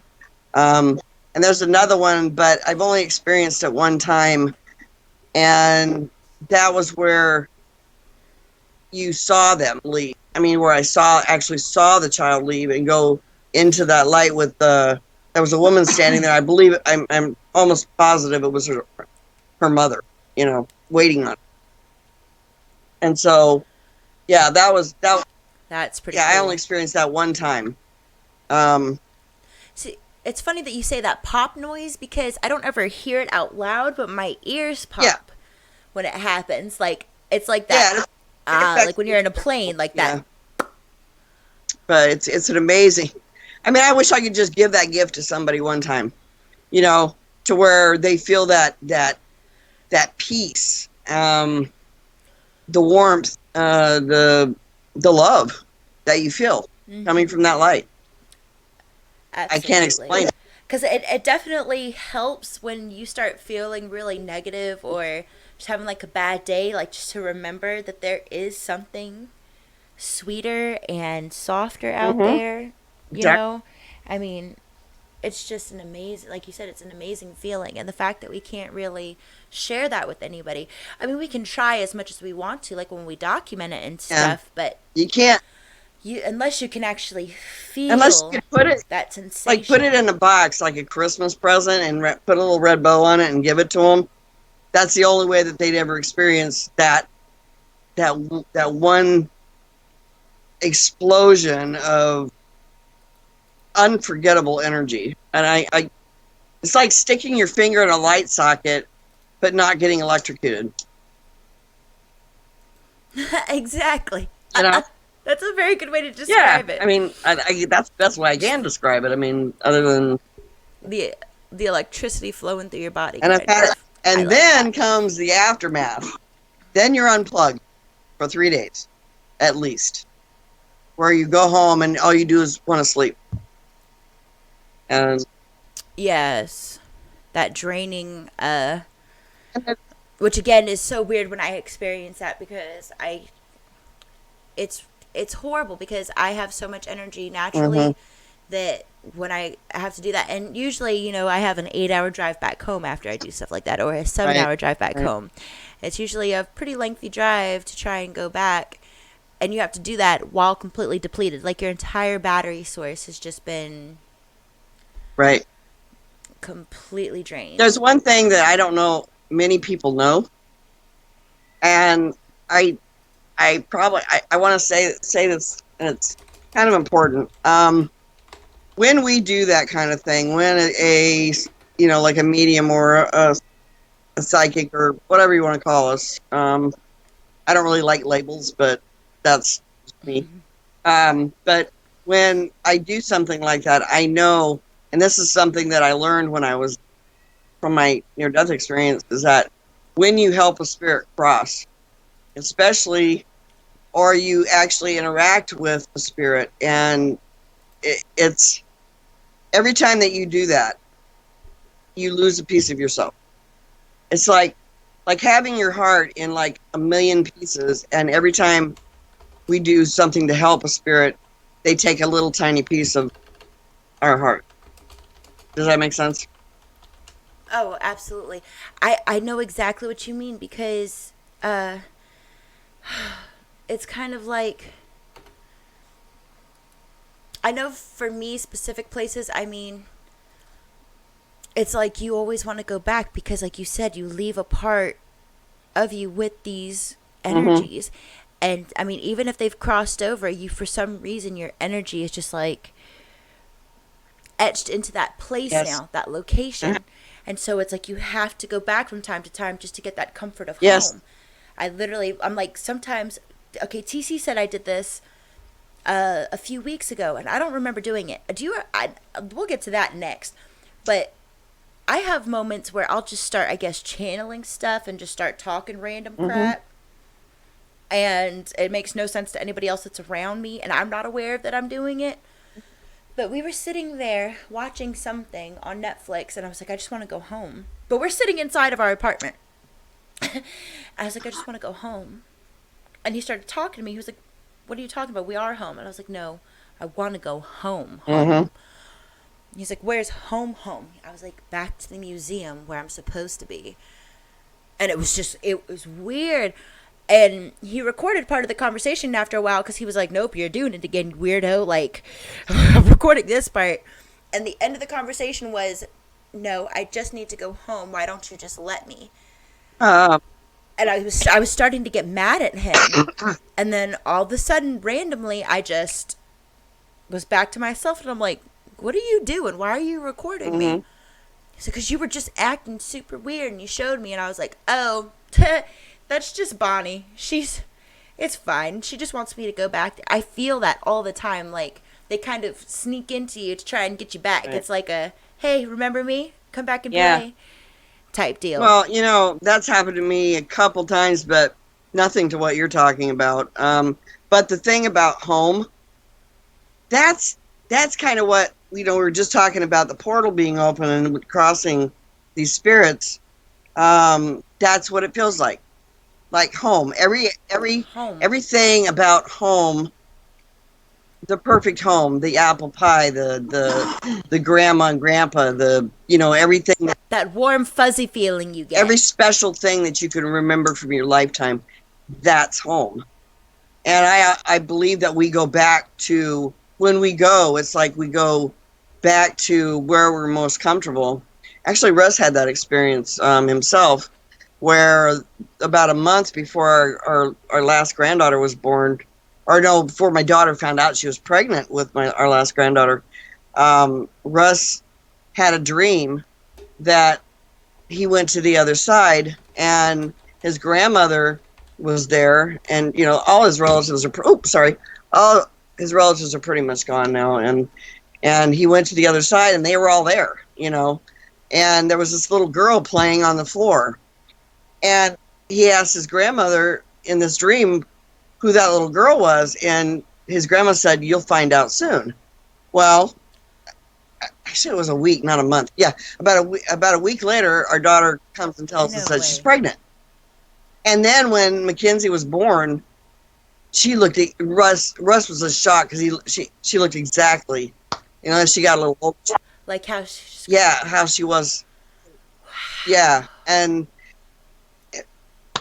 Speaker 2: Um, and there's another one, but I've only experienced it one time, and that was where you saw them leave. I mean, where I actually saw the child leave and go into that light with the. There was a woman standing there. I believe I'm almost positive it was her mother. Waiting on. Her. And so, yeah, that was that.
Speaker 1: That's pretty
Speaker 2: Yeah, I only
Speaker 1: cool.
Speaker 2: experienced that one time. Um,
Speaker 1: See, it's funny that you say that pop noise because I don't ever hear it out loud, but my ears
Speaker 2: yeah,
Speaker 1: pop when it happens. Like it's like that.
Speaker 2: yeah, it affects
Speaker 1: Like when
Speaker 2: me.
Speaker 1: you're in a plane, like
Speaker 2: Yeah,
Speaker 1: that.
Speaker 2: but it's an amazing. I mean, I wish I could just give that gift to somebody one time. You know, to where they feel that peace, the warmth, the love that you feel coming from that light. I can't
Speaker 1: Absolutely.
Speaker 2: explain it.
Speaker 1: Because it definitely helps when you start feeling really negative or just having like a bad day, like just to remember that there is something sweeter and softer out
Speaker 2: Mm-hmm.
Speaker 1: there, you
Speaker 2: Exactly.
Speaker 1: know? I mean, it's just an amazing, like you said, it's an amazing feeling. And the fact that we can't really share that with anybody. I mean, we can try as much as we want to, like when we document it and
Speaker 2: Yeah,
Speaker 1: stuff, but
Speaker 2: you can't
Speaker 1: unless you can actually
Speaker 2: unless you
Speaker 1: feel
Speaker 2: can put it
Speaker 1: that
Speaker 2: put it
Speaker 1: sensation.
Speaker 2: in a box like a Christmas present and put a little red bow on it and give it to them. That's the only way that they'd ever experience that that one explosion of unforgettable energy. And I it's like sticking your finger in a light socket but not getting electrocuted.
Speaker 1: Exactly.
Speaker 2: You know?
Speaker 1: That's a very good way to
Speaker 2: Yeah.
Speaker 1: describe
Speaker 2: I
Speaker 1: it.
Speaker 2: mean, that's the best way I can describe it. I mean, other than
Speaker 1: The the electricity flowing through your body,
Speaker 2: and I've
Speaker 1: kind
Speaker 2: had it,
Speaker 1: of. I
Speaker 2: and
Speaker 1: like that.
Speaker 2: then comes the aftermath. Then you're unplugged for 3 days, at least, where you go home and all you do is want to sleep. And
Speaker 1: Yes, that draining.
Speaker 2: and
Speaker 1: Which again is so weird when I experience that because it's it's horrible because I have so much energy
Speaker 2: mhm,
Speaker 1: naturally that when I have to do that, and usually, I have an 8 hour drive back home after I do stuff like that, or a seven
Speaker 2: right,
Speaker 1: hour drive back
Speaker 2: right,
Speaker 1: home. It's usually a pretty lengthy drive to try and go back, and you have to do that while completely depleted. Like your entire battery source has just been
Speaker 2: right.
Speaker 1: completely drained.
Speaker 2: There's one thing that I don't know many people know, and I I probably I want to say this, and it's kind of important. When we do that kind of thing, when like a medium or a psychic or whatever you want to call us, I don't really like labels, but that's me. But when I do something like that, I know, and this is something that I learned when I was from my near death experience, is that when you help a spirit cross, especially, or you actually interact with a spirit, and it's every time that you do that, you lose a piece of yourself. It's like having your heart in like a million pieces, and every time we do something to help a spirit, they take a little tiny piece of our heart. Does that make sense?
Speaker 1: Oh, absolutely. I know exactly what you mean because uh, it's kind of like I know for me, specific places, I mean, it's like you always want to go back because, like you said, you leave a part of you with these
Speaker 2: Mm-hmm.
Speaker 1: energies. And I mean, even if they've crossed over, you, for some reason, your energy is just like etched into that place
Speaker 2: Yes.
Speaker 1: now, that
Speaker 2: Uh-huh.
Speaker 1: location. And so it's like you have to go back from time to time just to get that comfort of
Speaker 2: Yes.
Speaker 1: home. I'm like, sometimes, okay, TC said I did this a few weeks ago, and I don't remember doing it. We'll get to that next. But I have moments where I'll just start, I guess, channeling stuff and just start talking random
Speaker 2: Mm-hmm.
Speaker 1: crap. And it makes no sense to anybody else that's around me, and I'm not aware that I'm doing it. But we were sitting there watching something on Netflix, and I was like, I just want to go home. But we're sitting inside of our apartment. I was like, I just want to go home. And he started talking to me. He was like, what are you talking about? We are home. And I was like, no, I want to go home,
Speaker 2: Mm-hmm.
Speaker 1: home. He's like, where's home, home? I was like, back to the museum where I'm supposed to be. And it was weird. And he recorded part of the conversation after a while because he was like, nope, you're doing it again, weirdo. Like, I'm recording this part. And the end of the conversation was, no, I just need to go home. Why don't you just let me?
Speaker 2: Uh,
Speaker 1: And I was starting to get mad at him. And then all of a sudden, randomly, I just was back to myself. And I'm like, what are you doing? Why are you recording
Speaker 2: mm-hmm.
Speaker 1: me? He said, because you were just acting super weird and you showed me. And I was like, oh, that's just Bonnie. It's fine. She just wants me to go back. I feel that all the time. Like, they kind of sneak into you to try and get you back.
Speaker 2: Right.
Speaker 1: It's like a, hey, remember me? Come back and
Speaker 2: Yeah.
Speaker 1: play type deal.
Speaker 2: Well, that's happened to me a couple times, but nothing to what you're talking about. But the thing about home, that's kind of what, we were just talking about the portal being open and crossing these spirits. That's what it feels like home.
Speaker 1: Home.
Speaker 2: Everything about home, the perfect home, the apple pie, the grandma and grandpa, everything,
Speaker 1: That warm, fuzzy feeling you get.
Speaker 2: every special thing that you can remember from your lifetime, that's home. And I believe that we go back to, when we go, it's like we go back to where we're most comfortable. Actually, Russ had that experience himself, where about a month before our last granddaughter was born, or no, before my daughter found out she was pregnant with our last granddaughter, Russ had a dream that he went to the other side and his grandmother was there, and all his relatives are all his relatives are pretty much gone now, and he went to the other side and they were all there, and there was this little girl playing on the floor, and he asked his grandmother in this dream who that little girl was, and his grandma said, you'll find out soon. Well, actually it was a week, not a month. Yeah, about a week later, our daughter comes and tells us
Speaker 1: No
Speaker 2: that she's
Speaker 1: way.
Speaker 2: pregnant. And then when Mackenzie was born, she looked at Russ. Russ was a shock because she looked exactly, she got a little old.
Speaker 1: Like how she's.
Speaker 2: Yeah, how she was. Yeah, and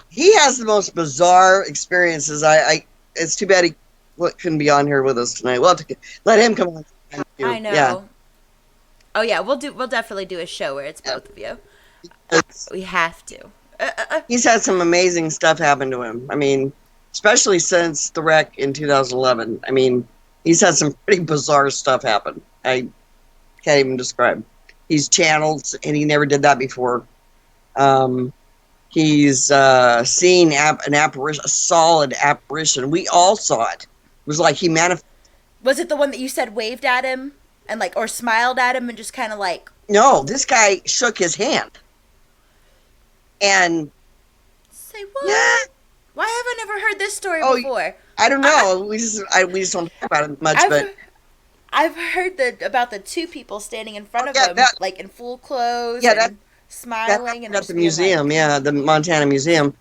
Speaker 2: he has the most bizarre experiences. It's too bad he couldn't be on here with us tonight. We'll have to let him come on.
Speaker 1: I
Speaker 2: Yeah,
Speaker 1: know. Oh yeah, we'll definitely do a show where it's both of you.
Speaker 2: it's,
Speaker 1: We have to.
Speaker 2: he's had some amazing stuff happen to him. I mean, especially since the wreck in 2011. I mean, he's had some pretty bizarre stuff happen. I can't even describe. He's channeled, and he never did that before. Um, he's seen an apparition, a solid apparition. We all saw it. It was like he manifested.
Speaker 1: Was it the one that you said waved at him and like, or smiled at him and just kind of like,
Speaker 2: No, this guy shook his hand, and
Speaker 1: say what?
Speaker 2: yeah.
Speaker 1: Why have I never heard this story
Speaker 2: Oh,
Speaker 1: before?
Speaker 2: I don't know. We just don't talk about it much, but
Speaker 1: I've heard about the two people standing in front of
Speaker 2: yeah,
Speaker 1: him, like in full clothes
Speaker 2: yeah,
Speaker 1: and
Speaker 2: that
Speaker 1: smiling, and
Speaker 2: happened at
Speaker 1: just
Speaker 2: the
Speaker 1: being
Speaker 2: museum.
Speaker 1: like,
Speaker 2: Yeah, the Montana Museum.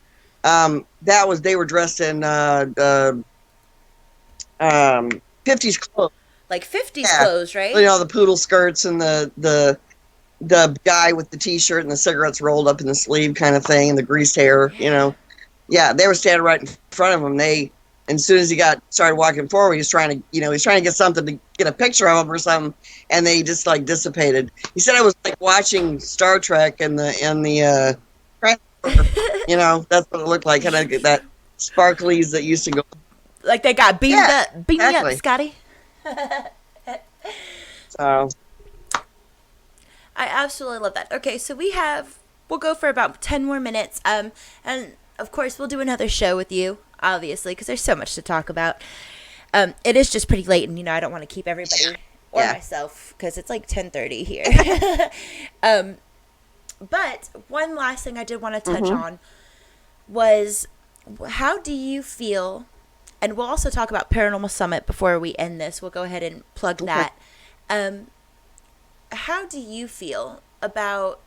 Speaker 2: They were dressed in um, 50s clothes.
Speaker 1: like 50s
Speaker 2: Yeah,
Speaker 1: clothes, right?
Speaker 2: the poodle skirts and the guy with the t-shirt and the cigarettes rolled up in the sleeve kind of thing, and the greased hair.
Speaker 1: Yeah.
Speaker 2: Yeah, they were standing right in front of him. And as soon as he started walking forward, he was trying to get something to get a picture of him or something, and they just like dissipated. He said it was like watching Star Trek and the transfer. That's what it looked like, kind of that sparklies that used to go.
Speaker 1: Like they got beamed
Speaker 2: Yeah,
Speaker 1: up. Beam me up,
Speaker 2: exactly.
Speaker 1: Scotty.
Speaker 2: So
Speaker 1: I absolutely love that. Okay, so we'll go for about 10 more minutes. And of course, we'll do another show with you, obviously, because there's so much to talk about. It is just pretty late, and I don't want to keep everybody or myself because it's like 10:30 here. But one last thing I did want to touch on was, how do you feel? And we'll also talk about Paranormal Summit before we end this. We'll go ahead and plug that. How do you feel about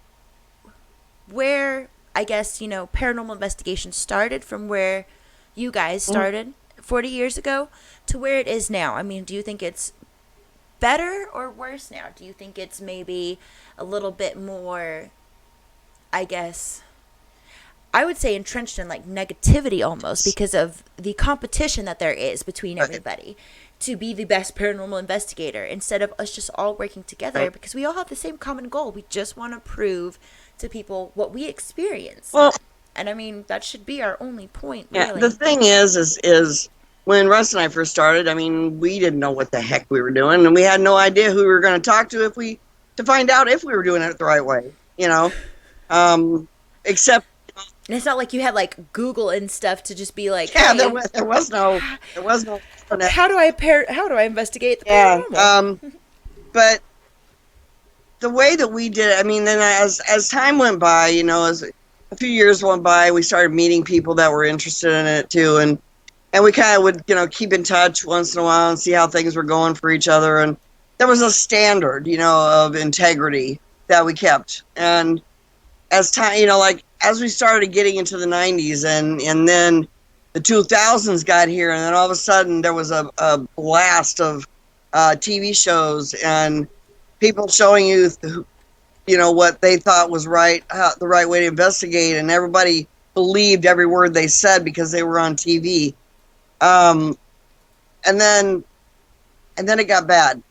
Speaker 1: where, I guess, paranormal investigation started from where you guys started 40 years ago to where it is now? I mean, do you think it's better or worse now? Do you think it's maybe a little bit more, I guess, I would say entrenched in like negativity almost because of the competition that there is between everybody to be the best paranormal investigator instead of us just all working together because we all have the same common goal. We just want to prove to people what we experience.
Speaker 2: Well,
Speaker 1: and I mean, that should be our only point,
Speaker 2: yeah,
Speaker 1: really.
Speaker 2: the thing is when Russ and I first started, I mean, we didn't know what the heck we were doing, and we had no idea who we were going to talk to to find out if we were doing it the right way, except.
Speaker 1: And it's not like you had like Google and stuff to just be like,
Speaker 2: Yeah,
Speaker 1: hey,
Speaker 2: there was no internet.
Speaker 1: How do I investigate the paranormal?
Speaker 2: But the way that we did it, I mean, then as time went by, as a few years went by, we started meeting people that were interested in it too, and we kind of would keep in touch once in a while and see how things were going for each other, and there was a standard of integrity that we kept, and as time like as we started getting into the 90s and then the 2000s got here, and then all of a sudden there was a blast of TV shows and people showing you what they thought was right, the right way to investigate, and everybody believed every word they said because they were on TV. And then it got bad.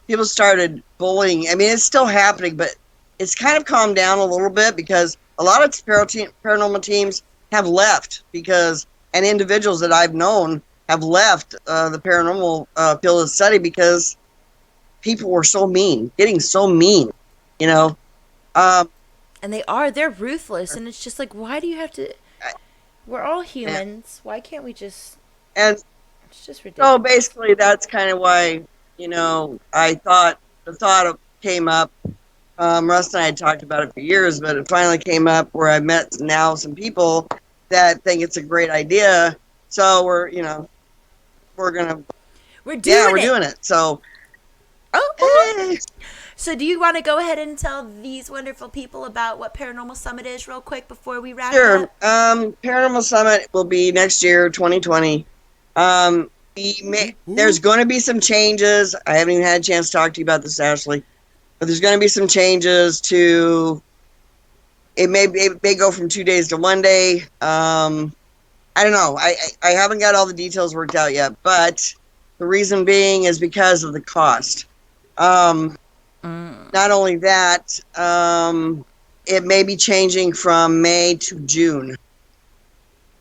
Speaker 2: People started bullying. I mean, it's still happening, but it's kind of calmed down a little bit because a lot of paranormal teams have left and individuals that I've known have left the paranormal field of study because people were so mean, getting so mean, and
Speaker 1: they're ruthless, and it's just like, why do you have to? We're all humans. Why can't we just?
Speaker 2: And
Speaker 1: it's just ridiculous.
Speaker 2: So basically, that's kind of why I thought the thought came up. Russ and I had talked about it for years, but it finally came up where I met now some people that think it's a great idea. So we're doing it. So,
Speaker 1: hey. So do you want to go ahead and tell these wonderful people about what Paranormal Summit is real quick before we wrap it up?
Speaker 2: Sure. Paranormal Summit will be next year, 2020. There's going to be some changes. I haven't even had a chance to talk to you about this, Ashley. But there's going to be some changes to. It may go from 2 days to 1 day. I don't know. I haven't got all the details worked out yet. But the reason being is because of the cost. Not only that, it may be changing from May to June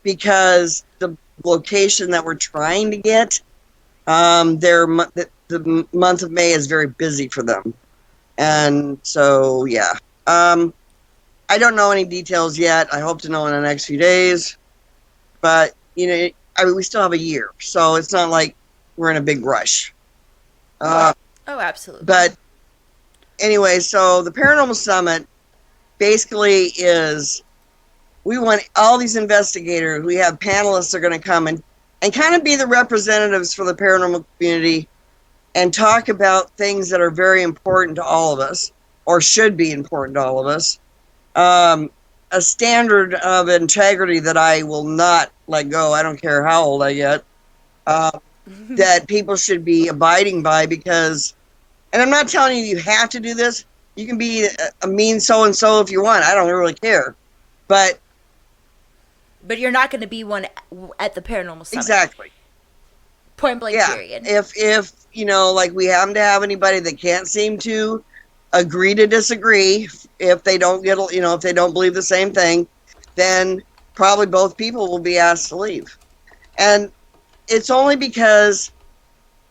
Speaker 2: because the location that we're trying to get, the month of May is very busy for them. And so, yeah. I don't know any details yet. I hope to know in the next few days. But, we still have a year. So it's not like we're in a big rush.
Speaker 1: Oh, absolutely.
Speaker 2: But anyway, so the Paranormal Summit basically is, we want all these investigators. We have panelists that are going to come and kind of be the representatives for the paranormal community and talk about things that are very important to all of us, or should be important to all of us. A standard of integrity that I will not let go. I don't care how old I get. That people should be abiding by because, and I'm not telling you have to do this. You can be a mean so-and-so if you want. I don't really care. But
Speaker 1: But you're not going to be one at the paranormal summit.
Speaker 2: Exactly.
Speaker 1: Point blank,
Speaker 2: Yeah.
Speaker 1: period.
Speaker 2: If like we happen to have anybody that can't seem to agree to disagree, if they don't get, if they don't believe the same thing, then probably both people will be asked to leave. And it's only because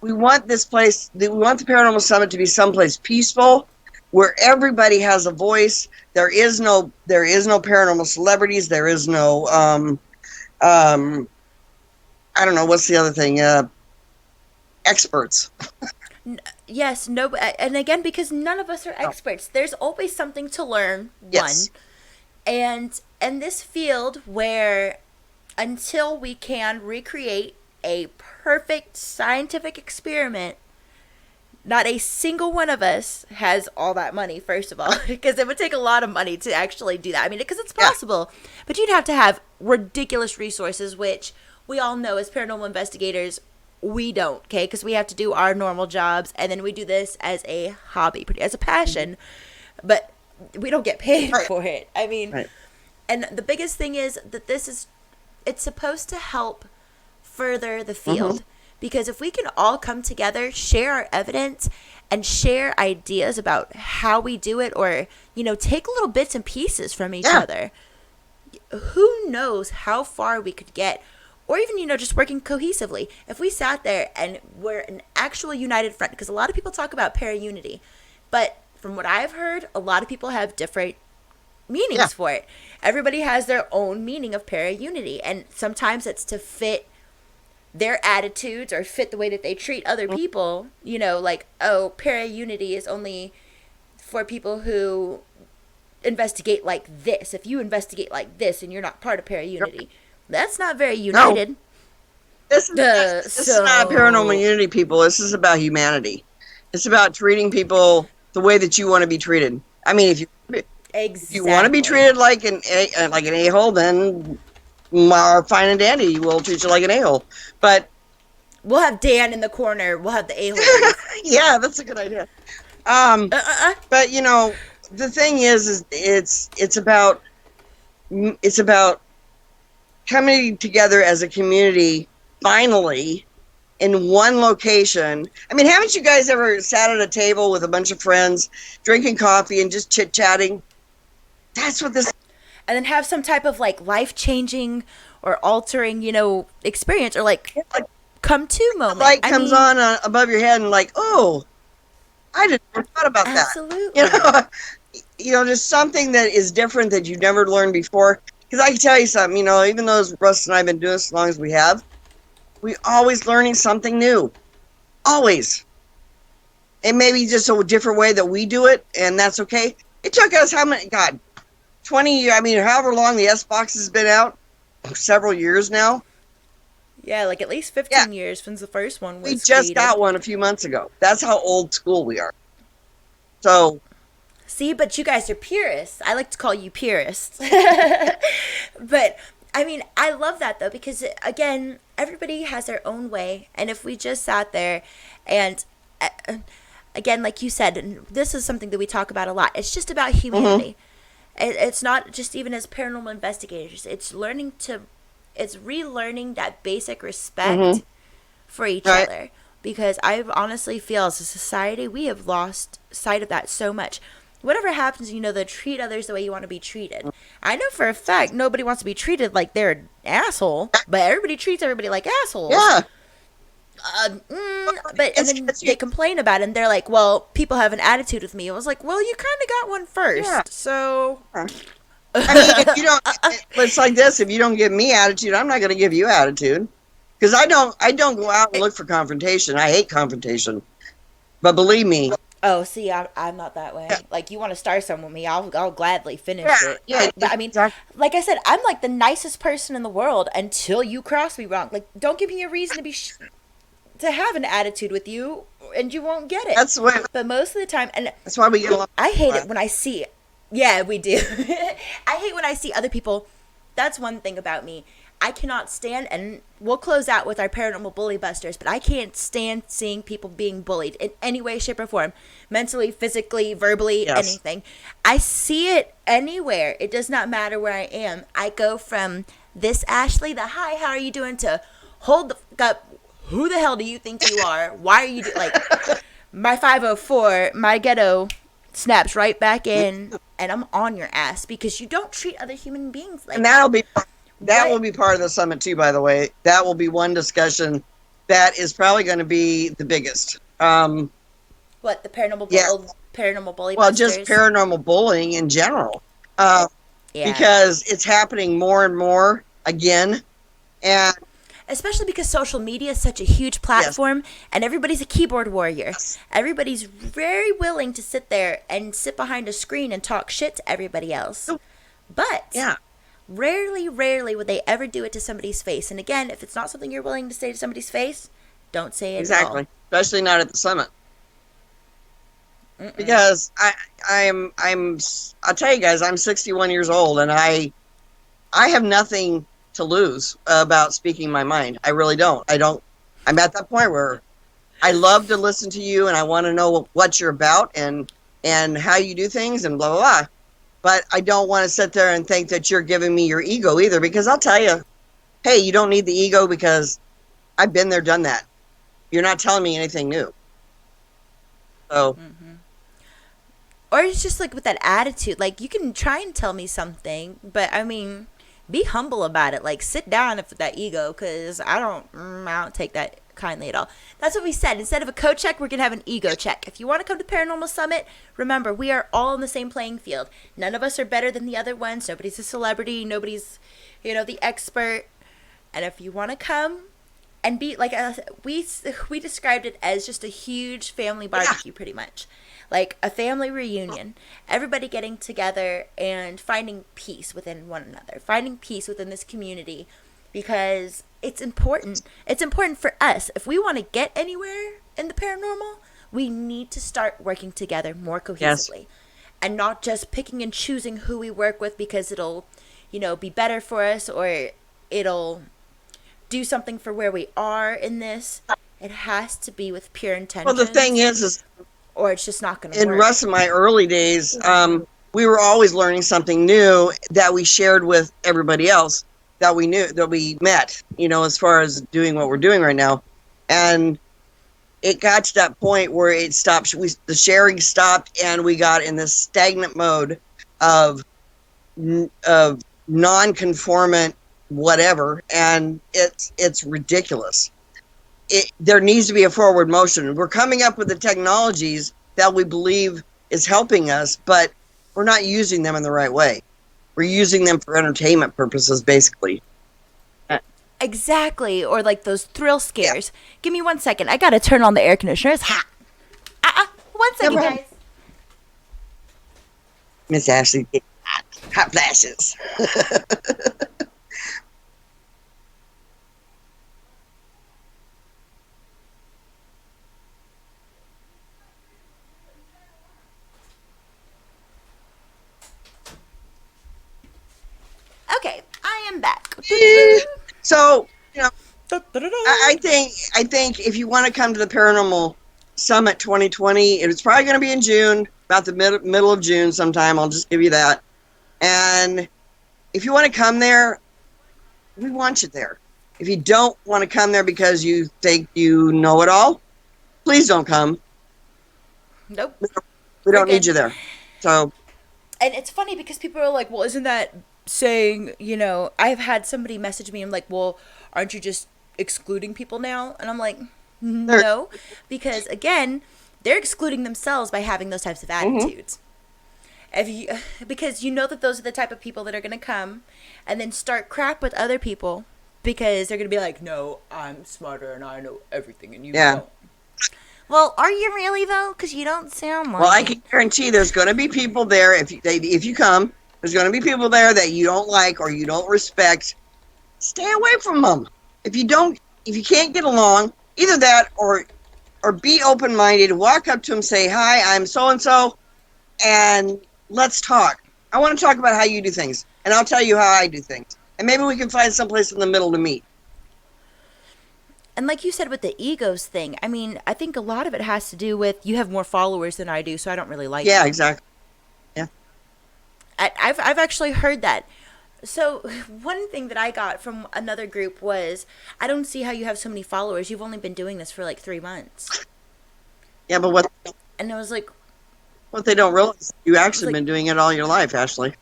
Speaker 2: we want this place, we want the Paranormal Summit to be someplace peaceful, where everybody has a voice. There is no paranormal celebrities. There is no, I don't know, what's the other thing? Experts.
Speaker 1: Yes, no, and again, because none of us are experts, there's always something to learn.
Speaker 2: Yes.
Speaker 1: One, and in this field where until we can recreate a perfect scientific experiment, not a single one of us has all that money, first of all, because it would take a lot of money to actually do that. I mean, because it's possible, but you'd have to have ridiculous resources, which we all know as paranormal investigators, we don't, okay? Because we have to do our normal jobs, and then we do this as a hobby, as a passion, but we don't get paid for it. I mean, and the biggest thing is that it's supposed to help further the field. Because if we can all come together, share our evidence, and share ideas about how we do it, or, take little bits and pieces from each other, who knows how far we could get. Or even, just working cohesively. If we sat there and we're an actual united front, because a lot of people talk about para-unity, but from what I've heard, a lot of people have different meanings for it. Everybody has their own meaning of para-unity, and sometimes it's to fit their attitudes or fit the way that they treat other people, like, oh, para-unity is only for people who investigate like this. If you investigate like this and you're not part of para-unity, that's not very united.
Speaker 2: No. This is not paranormal unity, people. This is about humanity. It's about treating people the way that you want to be treated. I mean, if you want to be treated like an a-hole, then fine and dandy, we'll treat you like an a-hole. But
Speaker 1: we'll have Dan in the corner. We'll have the a-hole.
Speaker 2: Yeah, that's a good idea. But the thing is it's about coming together as a community finally in one location. I mean, haven't you guys ever sat at a table with a bunch of friends drinking coffee and just chit-chatting? That's what this.
Speaker 1: And then have some type of life-changing or altering, experience, or come to moment.
Speaker 2: The light comes on above your head and oh, I didn't ever thought about
Speaker 1: Absolutely.
Speaker 2: that. Just something that is different that you've never learned before. Because I can tell you something, even though Russ and I have been doing this as long as we have, we always learning something new. Always. It may be just a different way that we do it, and that's okay. It took us 20 years, however long the S-Box has been out, several years now.
Speaker 1: Yeah, at least 15 years since the first one was
Speaker 2: We just got one a few months ago. That's how old school we are. So.
Speaker 1: See, but you guys are purists. I like to call you purists. But, I love that, though, because, again, everybody has their own way. And if we just sat there and, again, like you said, and this is something that we talk about a lot, it's just about humanity. It's not just even as paranormal investigators. It's relearning that basic respect for each other. Because I honestly feel as a society, we have lost sight of that so much. Whatever happens, to treat others the way you want to be treated. I know for a fact nobody wants to be treated like they're an asshole, but everybody treats everybody like assholes.
Speaker 2: Yeah.
Speaker 1: But and then they complain about it, and they're like, well, people have an attitude with me. I was like, well, you kind of got one first, so.
Speaker 2: If you don't, it's like this. If you don't give me attitude, I'm not going to give you attitude. Because I don't go out and look for confrontation. I hate confrontation. But believe me.
Speaker 1: Oh, see, I'm not that way. You want to start something with me, I'll gladly finish it.
Speaker 2: Yeah.
Speaker 1: But like I said, I'm the nicest person in the world until you cross me wrong. Don't give me a reason to be to have an attitude with you, and you won't get it.
Speaker 2: That's why.
Speaker 1: But most of the time, and
Speaker 2: that's why we get along.
Speaker 1: I hate it when I see. Yeah, we do. I hate when I see other people. That's one thing about me. I cannot stand, and we'll close out with our paranormal bully busters, but I can't stand seeing people being bullied in any way, shape, or form. Mentally, physically, verbally, anything. I see it anywhere. It does not matter where I am. I go from this Ashley, the hi, how are you doing, to hold the fuck up. Who the hell do you think you are? Why are you like my 504, my ghetto snaps right back in, and I'm on your ass because you don't treat other human beings like
Speaker 2: And
Speaker 1: that.
Speaker 2: that will
Speaker 1: What?
Speaker 2: be part of the summit too, by the way. That will be one discussion that is probably going to be the biggest.
Speaker 1: What, the
Speaker 2: Yeah,
Speaker 1: paranormal bully
Speaker 2: well, just
Speaker 1: busters?
Speaker 2: paranormal bullying in general, uh,
Speaker 1: Yeah.
Speaker 2: because it's happening more and more again. And
Speaker 1: Especially because social media is such a huge
Speaker 2: yes,
Speaker 1: platform and everybody's a keyboard warrior.
Speaker 2: yes,
Speaker 1: Everybody's very willing to sit there and sit behind a screen and talk shit to everybody else. But
Speaker 2: yeah,
Speaker 1: rarely would they ever do it to somebody's face. And again, if it's not something you're willing to say to somebody's face, don't say it at all.
Speaker 2: exactly. Especially not at the summit.
Speaker 1: Mm-mm.
Speaker 2: Because I'll tell you guys, I'm 61 years old, and I have nothing to lose about speaking my mind. I really don't. I'm at that point where I love to listen to you, and I want to know what you're about and how you do things and blah blah blah. But I don't want to sit there and think that you're giving me your ego either, because I'll tell you, hey, you don't need the ego because I've been there, done that. You're not telling me anything new. So
Speaker 1: Or it's just like with that attitude. Like, you can try and tell me something, but I mean, be humble about it. Like, sit down with that ego, because I don't take that kindly at all. That's what we said. Instead of a code check, we're gonna have an ego check. If you want to come to Paranormal Summit, remember, we are all on the same playing field. None of us are better than the other ones. Nobody's a celebrity. Nobody's, the expert. And if you want to come and be like, we described it as just a huge family barbecue, pretty much. Like a family reunion, everybody getting together and finding peace within one another, finding peace within this community, because it's important. It's important for us. If we want to get anywhere in the paranormal, we need to start working together more
Speaker 2: yes,
Speaker 1: cohesively, and not just picking and choosing who we work with because it'll, be better for us, or it'll do something for where we are in this. It has to be with pure
Speaker 2: well, the thing
Speaker 1: intentions,
Speaker 2: is
Speaker 1: or it's just not going to
Speaker 2: in
Speaker 1: work.
Speaker 2: Russ, in my early days, we were always learning something new that we shared with everybody else that we knew, that we met, as far as doing what we're doing right now. And it got to that point where it stopped. The sharing stopped, and we got in this stagnant mode of non-conformant whatever, and it's ridiculous. There needs to be a forward motion. We're coming up with the technologies that we believe is helping us, but we're not using them in the right way. We're using them for entertainment purposes, basically.
Speaker 1: Exactly. Or like those thrill
Speaker 2: Yeah,
Speaker 1: scares. Give me 1 second. I gotta turn on the air conditioner. It's hot. 1 second,
Speaker 2: no problem.
Speaker 1: guys.
Speaker 2: Miss Ashley, hot flashes.
Speaker 1: Okay, I am back.
Speaker 2: So, I think if you want to come to the Paranormal Summit 2020, it's probably going to be in June, about the middle of June sometime. I'll just give you that. And if you want to come there, we want you there. If you don't want to come there because you think you know it all, please don't come.
Speaker 1: Nope.
Speaker 2: We
Speaker 1: We're
Speaker 2: don't need
Speaker 1: good.
Speaker 2: you there. So,
Speaker 1: And it's funny because people are like, well, isn't that saying, I've had somebody message me and like, well, aren't you just excluding people now? And I'm like,
Speaker 2: there.
Speaker 1: no, because again, they're excluding themselves by having those types of
Speaker 2: Mm-hmm.
Speaker 1: attitudes. If you, because you know that those are the type of people that are going to come and then start crap with other people because they're going to be like, no, I'm smarter and I know everything and you
Speaker 2: Yeah.
Speaker 1: don't. Well, are you really though? Because you don't sound like
Speaker 2: Well, I
Speaker 1: it.
Speaker 2: can guarantee there's going to be people there. If you come, there's going to be people there that you don't like or you don't respect. Stay away from them. If you can't get along, either that or be open minded. Walk up to them, say hi, I'm so and so, and let's talk. I want to talk about how you do things, and I'll tell you how I do things, and maybe we can find someplace in the middle to meet.
Speaker 1: And like you said with the egos thing, I mean, I think a lot of it has to do with you have more followers than I do, so I don't really like
Speaker 2: Yeah,
Speaker 1: you.
Speaker 2: exactly. Yeah.
Speaker 1: I've actually heard that So, one thing that I got from another group was, I don't see how you have so many followers. You've only been doing this for like 3 months.
Speaker 2: Yeah, but
Speaker 1: And I was like,
Speaker 2: what they don't realize, you
Speaker 1: I was
Speaker 2: actually
Speaker 1: like,
Speaker 2: been doing it all your life, Ashley.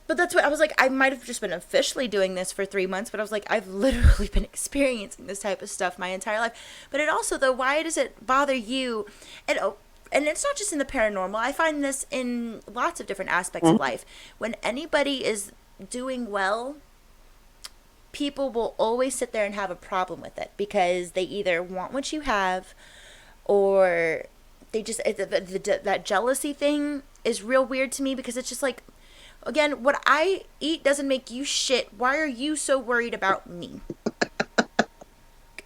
Speaker 1: but that's what I was like. I might have just been officially doing this for 3 months, but I was like, I've literally been experiencing this type of stuff my entire life. But it also, though, why does it bother you? And and it's not just in the paranormal. I find this in lots of different aspects of life. When anybody is doing well, people will always sit there and have a problem with it because they either want what you have, or they just that jealousy thing is real weird to me, because it's just like, again, what I eat doesn't make you shit. Why are you so worried about me?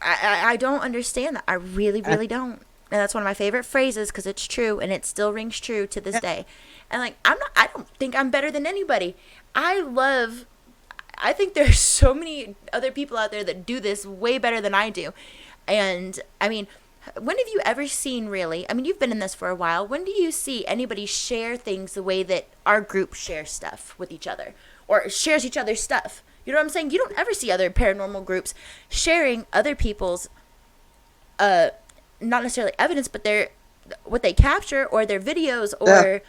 Speaker 1: I don't understand that. I really, really don't. And that's one of my favorite phrases because it's true, and it still rings true to this day. And like, I don't think I'm better than anybody. I think there's so many other people out there that do this way better than I do. And I mean, when have you ever seen, really, I mean, you've been in this for a while, when do you see anybody share things the way that our group shares stuff with each other, or shares each other's stuff? You know what I'm saying? You don't ever see other paranormal groups sharing other people's, not necessarily evidence, but what they capture, or their videos, or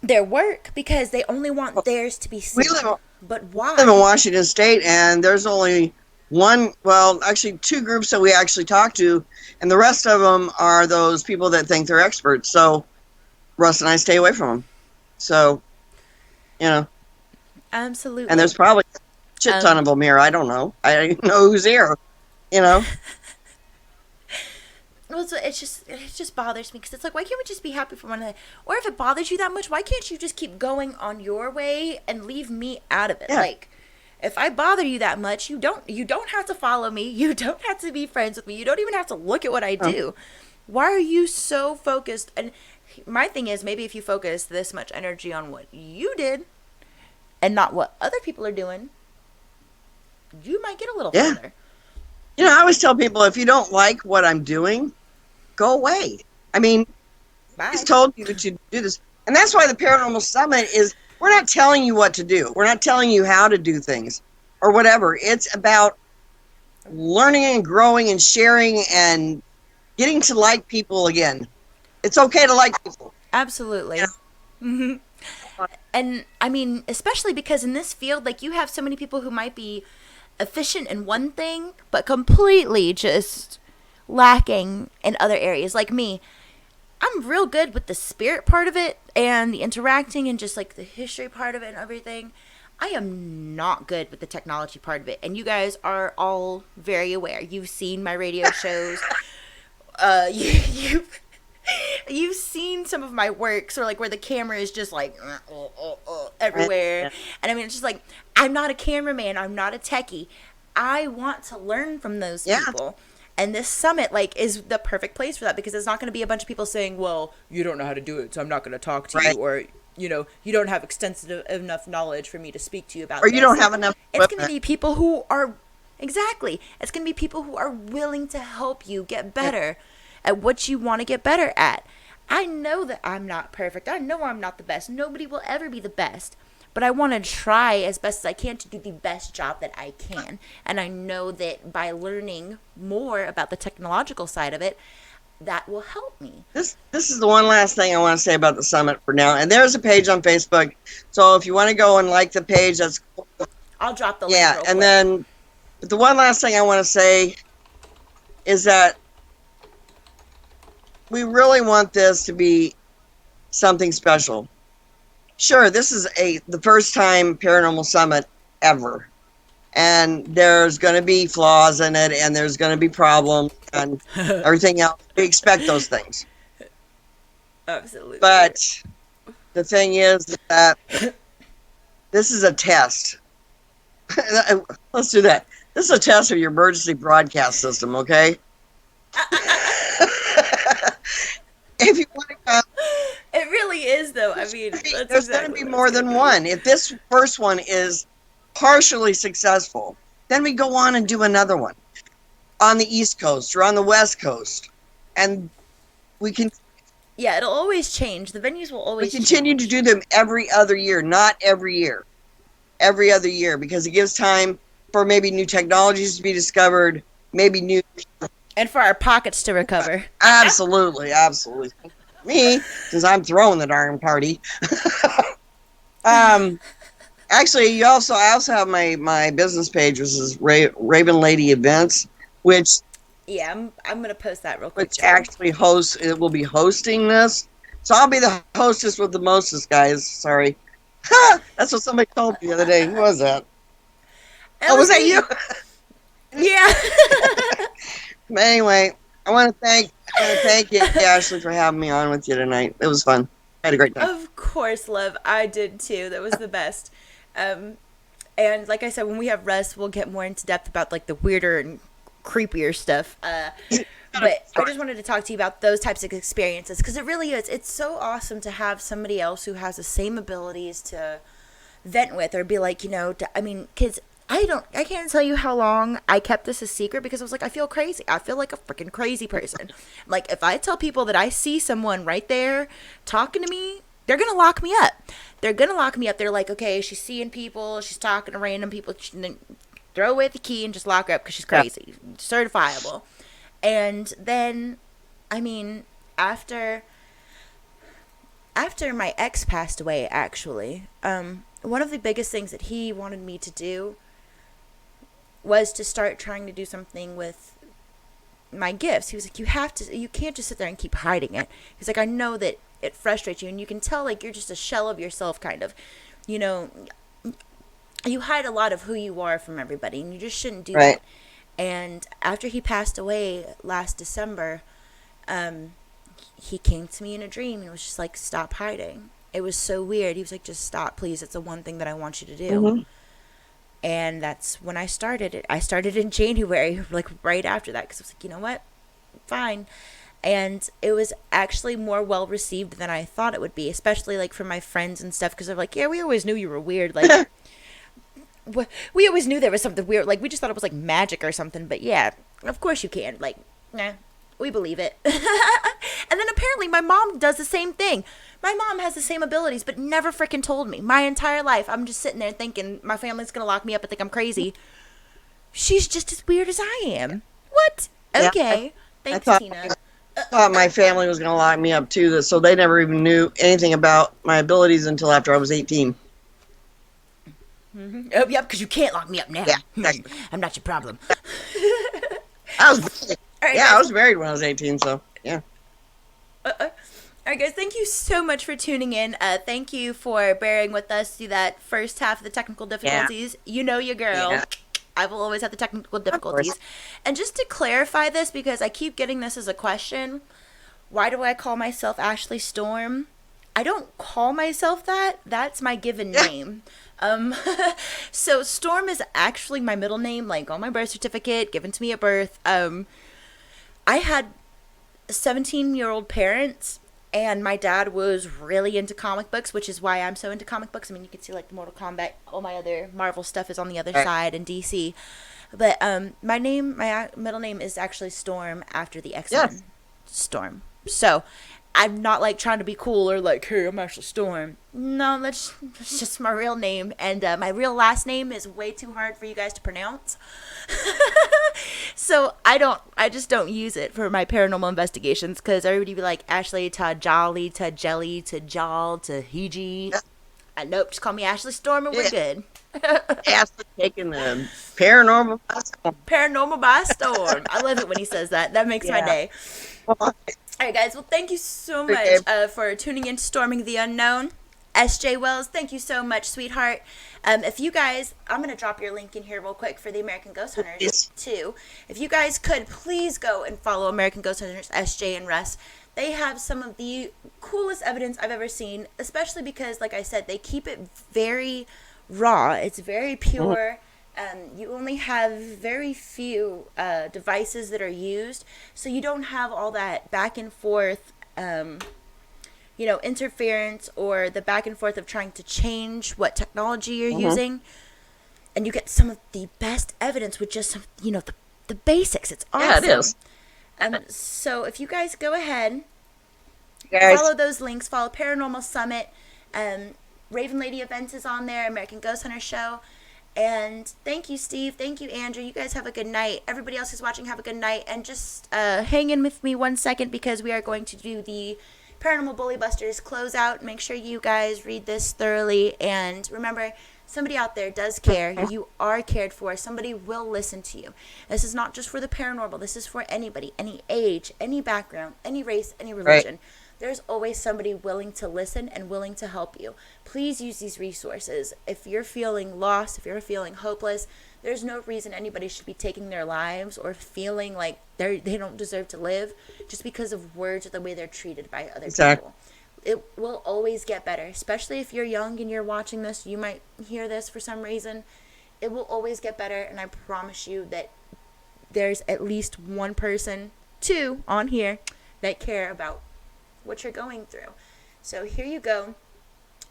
Speaker 1: their work, because they only want theirs to be seen. But why?
Speaker 2: We live in Washington State, and there's only actually two groups that we actually talk to, and the rest of them are those people that think they're experts. So Russ and I stay away from them. So,
Speaker 1: Absolutely.
Speaker 2: And there's probably a shit ton of them here. I don't know. I don't even know who's here.
Speaker 1: Well, it just bothers me, because it's like, why can't we just be happy for one another? Or if it bothers you that much, why can't you just keep going on your way and leave me out of it?
Speaker 2: Yeah.
Speaker 1: Like, if I bother you that much, you don't have to follow me. You don't have to be friends with me. You don't even have to look at what I do. Why are you so focused? And my thing is, maybe if you focus this much energy on what you did and not what other people are doing, you might get a little further.
Speaker 2: I always tell people, if you don't like what I'm doing, go away. I mean, he's told you to do this. And that's why the Paranormal Summit is, we're not telling you what to do. We're not telling you how to do things or whatever. It's about learning and growing and sharing and getting to like people again. It's okay to like people.
Speaker 1: Absolutely. Yeah. Mm-hmm. And I mean, especially because in this field, like, you have so many people who might be efficient in one thing, but completely just lacking in other areas. Like me, I'm real good with the spirit part of it and the interacting and just like the history part of it and everything. I am not good with the technology part of it, and you guys are all very aware. You've seen my radio shows. You've seen some of my works, or like where the camera is just like everywhere. And I mean, it's just like, I'm not a cameraman. I'm not a techie. I want to learn from those people. And this summit, like, is the perfect place for that, because it's not going to be a bunch of people saying, well, you don't know how to do it, so I'm not going to talk to you, or, you don't have extensive enough knowledge for me to speak to you about
Speaker 2: or you don't have enough.
Speaker 1: It's going to be people who are, exactly, it's going to be people who are willing to help you get better at what you want to get better at. I know that I'm not perfect. I know I'm not the best. Nobody will ever be the best. But I want to try as best as I can to do the best job that I can. And I know that by learning more about the technological side of it, that will help me.
Speaker 2: This is the one last thing I want to say about the summit for now. And there's a page on Facebook. So if you want to go and like the page, that's cool.
Speaker 1: I'll drop the link.
Speaker 2: Yeah, and then the one last thing I want to say is that we really want this to be something special. Sure, this is the first time Paranormal Summit ever. And there's going to be flaws in it, and there's going to be problems and everything else. We expect those things.
Speaker 1: Absolutely.
Speaker 2: But the thing is that this is a test. Let's do that. This is a test of your emergency broadcast system, okay? If you want to come,
Speaker 1: it really is, though. I mean,
Speaker 2: there's going to be more than one. If this first one is partially successful, then we go on and do another one on the East Coast or on the West Coast, and we can.
Speaker 1: Yeah, it'll always change. The venues will always.
Speaker 2: We continue to do them every other year, not every year. every other year because it gives time for maybe new technologies to be discovered, maybe new.
Speaker 1: And for our pockets to recover.
Speaker 2: Absolutely, absolutely. Me, since I'm throwing the darn party. um, Actually, I also have my business page, which is Raven Lady Events, which
Speaker 1: Yeah, I'm gonna post that real quick too.
Speaker 2: actually hosts. It will be hosting this, so I'll be the hostess with the mostest, guys. Sorry, that's what somebody told me the other day. Who was that?
Speaker 1: That
Speaker 2: Oh, was
Speaker 1: was
Speaker 2: that you?
Speaker 1: me. Yeah.
Speaker 2: But anyway, I want to thank you, Ashley, for having me on with you tonight. It was fun. I had a great time.
Speaker 1: Of course, love. I did too. That was the best. Um, and like I said, when we have Russ, we'll get more into depth about like the weirder and creepier stuff. But I just wanted to talk to you about those types of experiences because it really is. It's so awesome to have somebody else who has the same abilities to vent with or be like, I mean, kids. I can't tell you how long I kept this a secret because I was like, I feel crazy. I feel like a freaking crazy person. Like, if I tell people that I see someone right there talking to me, they're going to lock me up. They're going to lock me up. They're like, okay, she's seeing people, she's talking to random people, then throw away the key and just lock her up because she's crazy. Certifiable. And then, I mean, after my ex passed away, actually, one of the biggest things that he wanted me to do was to start trying to do something with my gifts. He was like, you can't just sit there and keep hiding it. He's like, I know that it frustrates you and you can tell like you're just a shell of yourself kind of, you know, you hide a lot of who you are from everybody and you just shouldn't do
Speaker 2: Right.
Speaker 1: that. And after he passed away last December, he came to me in a dream and was just like, stop hiding. It was so weird. He was like, just stop, please. It's the one thing that I want you to do.
Speaker 2: Mm-hmm.
Speaker 1: And that's when I started it. I started in January, like right after that, because I was like, you know what? Fine. And it was actually more well received than I thought it would be, especially like from my friends and stuff, because they're like, yeah, we always knew you were weird. Like, we always knew there was something weird. Like, we just thought it was like magic or something. But yeah, of course you can. Like, nah, we believe it. And then apparently my mom does the same thing. My mom has the same abilities, but never freaking told me. My entire life, I'm just sitting there thinking my family's going to lock me up and think I'm crazy. She's just as weird as I am. What? Okay.
Speaker 2: Yeah,
Speaker 1: Thanks, Tina.
Speaker 2: I thought my family was going to lock me up too, so they never even knew anything about my abilities until after I was 18.
Speaker 1: Mm-hmm. Oh, yep, because you can't lock me up now.
Speaker 2: Yeah, exactly.
Speaker 1: I'm not your problem.
Speaker 2: I was,
Speaker 1: Right,
Speaker 2: I was married when I was 18, so yeah.
Speaker 1: All right, guys, thank you so much for tuning in. Thank you for bearing with us through that first half of the technical difficulties. Yeah. You know your girl. Yeah. I will always have the technical difficulties. And just to clarify this, because I keep getting this as a question, why do I call myself Ashley Storm? I don't call myself that. That's my given name. So Storm is actually my middle name, like on my birth certificate, given to me at birth. I had 17-year-old parents, and my dad was really into comic books, which is why I'm so into comic books. I mean, you can see like the Mortal Kombat, all my other Marvel stuff is on the other side, and DC. But my middle name is actually Storm after the X-Men Storm. So I'm not like trying to be cool or like, hey, I'm Ashley Storm. No, that's just my real name. And my real last name is way too hard for you guys to pronounce. So I just don't use it for my paranormal investigations because everybody be like Ashley to Jolly to Jelly to Jal to Hiji. Nope, just call me Ashley Storm and we're good.
Speaker 2: Ashley taking the paranormal by storm.
Speaker 1: Paranormal by storm. I love it when he says that. That makes my day. All right, guys. Well, thank you so much for tuning in to Storming the Unknown. SJ Wells, thank you so much, sweetheart. If you guys, I'm going to drop your link in here real quick for the American Ghost Hunters, too. If you guys could, please go and follow American Ghost Hunters, SJ and Russ. They have some of the coolest evidence I've ever seen, especially because, like I said, they keep it very raw. It's very pure. You only have very few devices that are used, so you don't have all that back and forth interference or the back and forth of trying to change what technology you're using. And you get some of the best evidence with just some, the basics. It's awesome.
Speaker 2: Yeah, it is.
Speaker 1: So if you guys go ahead, follow those links, follow Paranormal Summit. Raven Lady Events is on there, American Ghost Hunter Show. And thank you, Steve. Thank you, Andrew. You guys have a good night. Everybody else who's watching, have a good night. And just hang in with me 1 second, because we are going to do the Paranormal Bully Busters closeout. Make sure you guys read this thoroughly. And remember, somebody out there does care. You are cared for. Somebody will listen to you. This is not just for the paranormal. This is for anybody, any age, any background, any race, any religion.
Speaker 2: Right.
Speaker 1: There's always somebody willing to listen and willing to help you. Please use these resources. If you're feeling lost, if you're feeling hopeless, there's no reason anybody should be taking their lives or feeling like they don't deserve to live just because of words or the way they're treated by other people. It will always get better, especially if you're young and you're watching this. You might hear this for some reason. It will always get better, and I promise you that there's at least one person, two on here, that care about what you're going through. So here you go.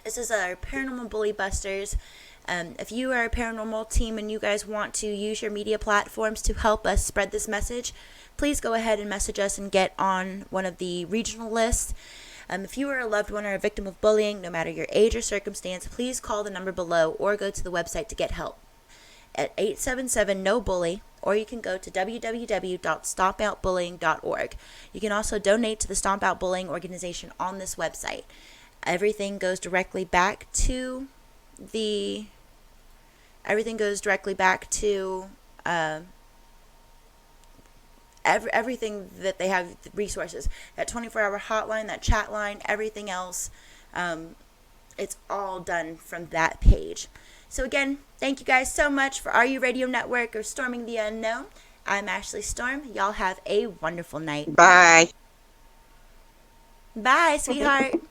Speaker 1: This is our Paranormal Bully Busters. If you are a paranormal team and you guys want to use your media platforms to help us spread this message, please go ahead and message us and get on one of the regional lists. If you are a loved one or a victim of bullying, no matter your age or circumstance, please call the number below or go to the website to get help at 877-NO-BULLY, or you can go to www.stompoutbullying.org. You can also donate to the Stomp Out Bullying organization on this website. Everything goes directly back to everything that they have, the resources, that 24-hour hotline, that chat line, everything else. It's all done from that page. So again, thank you guys so much for RU Radio Network or Storming the Unknown. I'm Ashley Storm. Y'all have a wonderful night.
Speaker 2: Bye.
Speaker 1: Bye, sweetheart.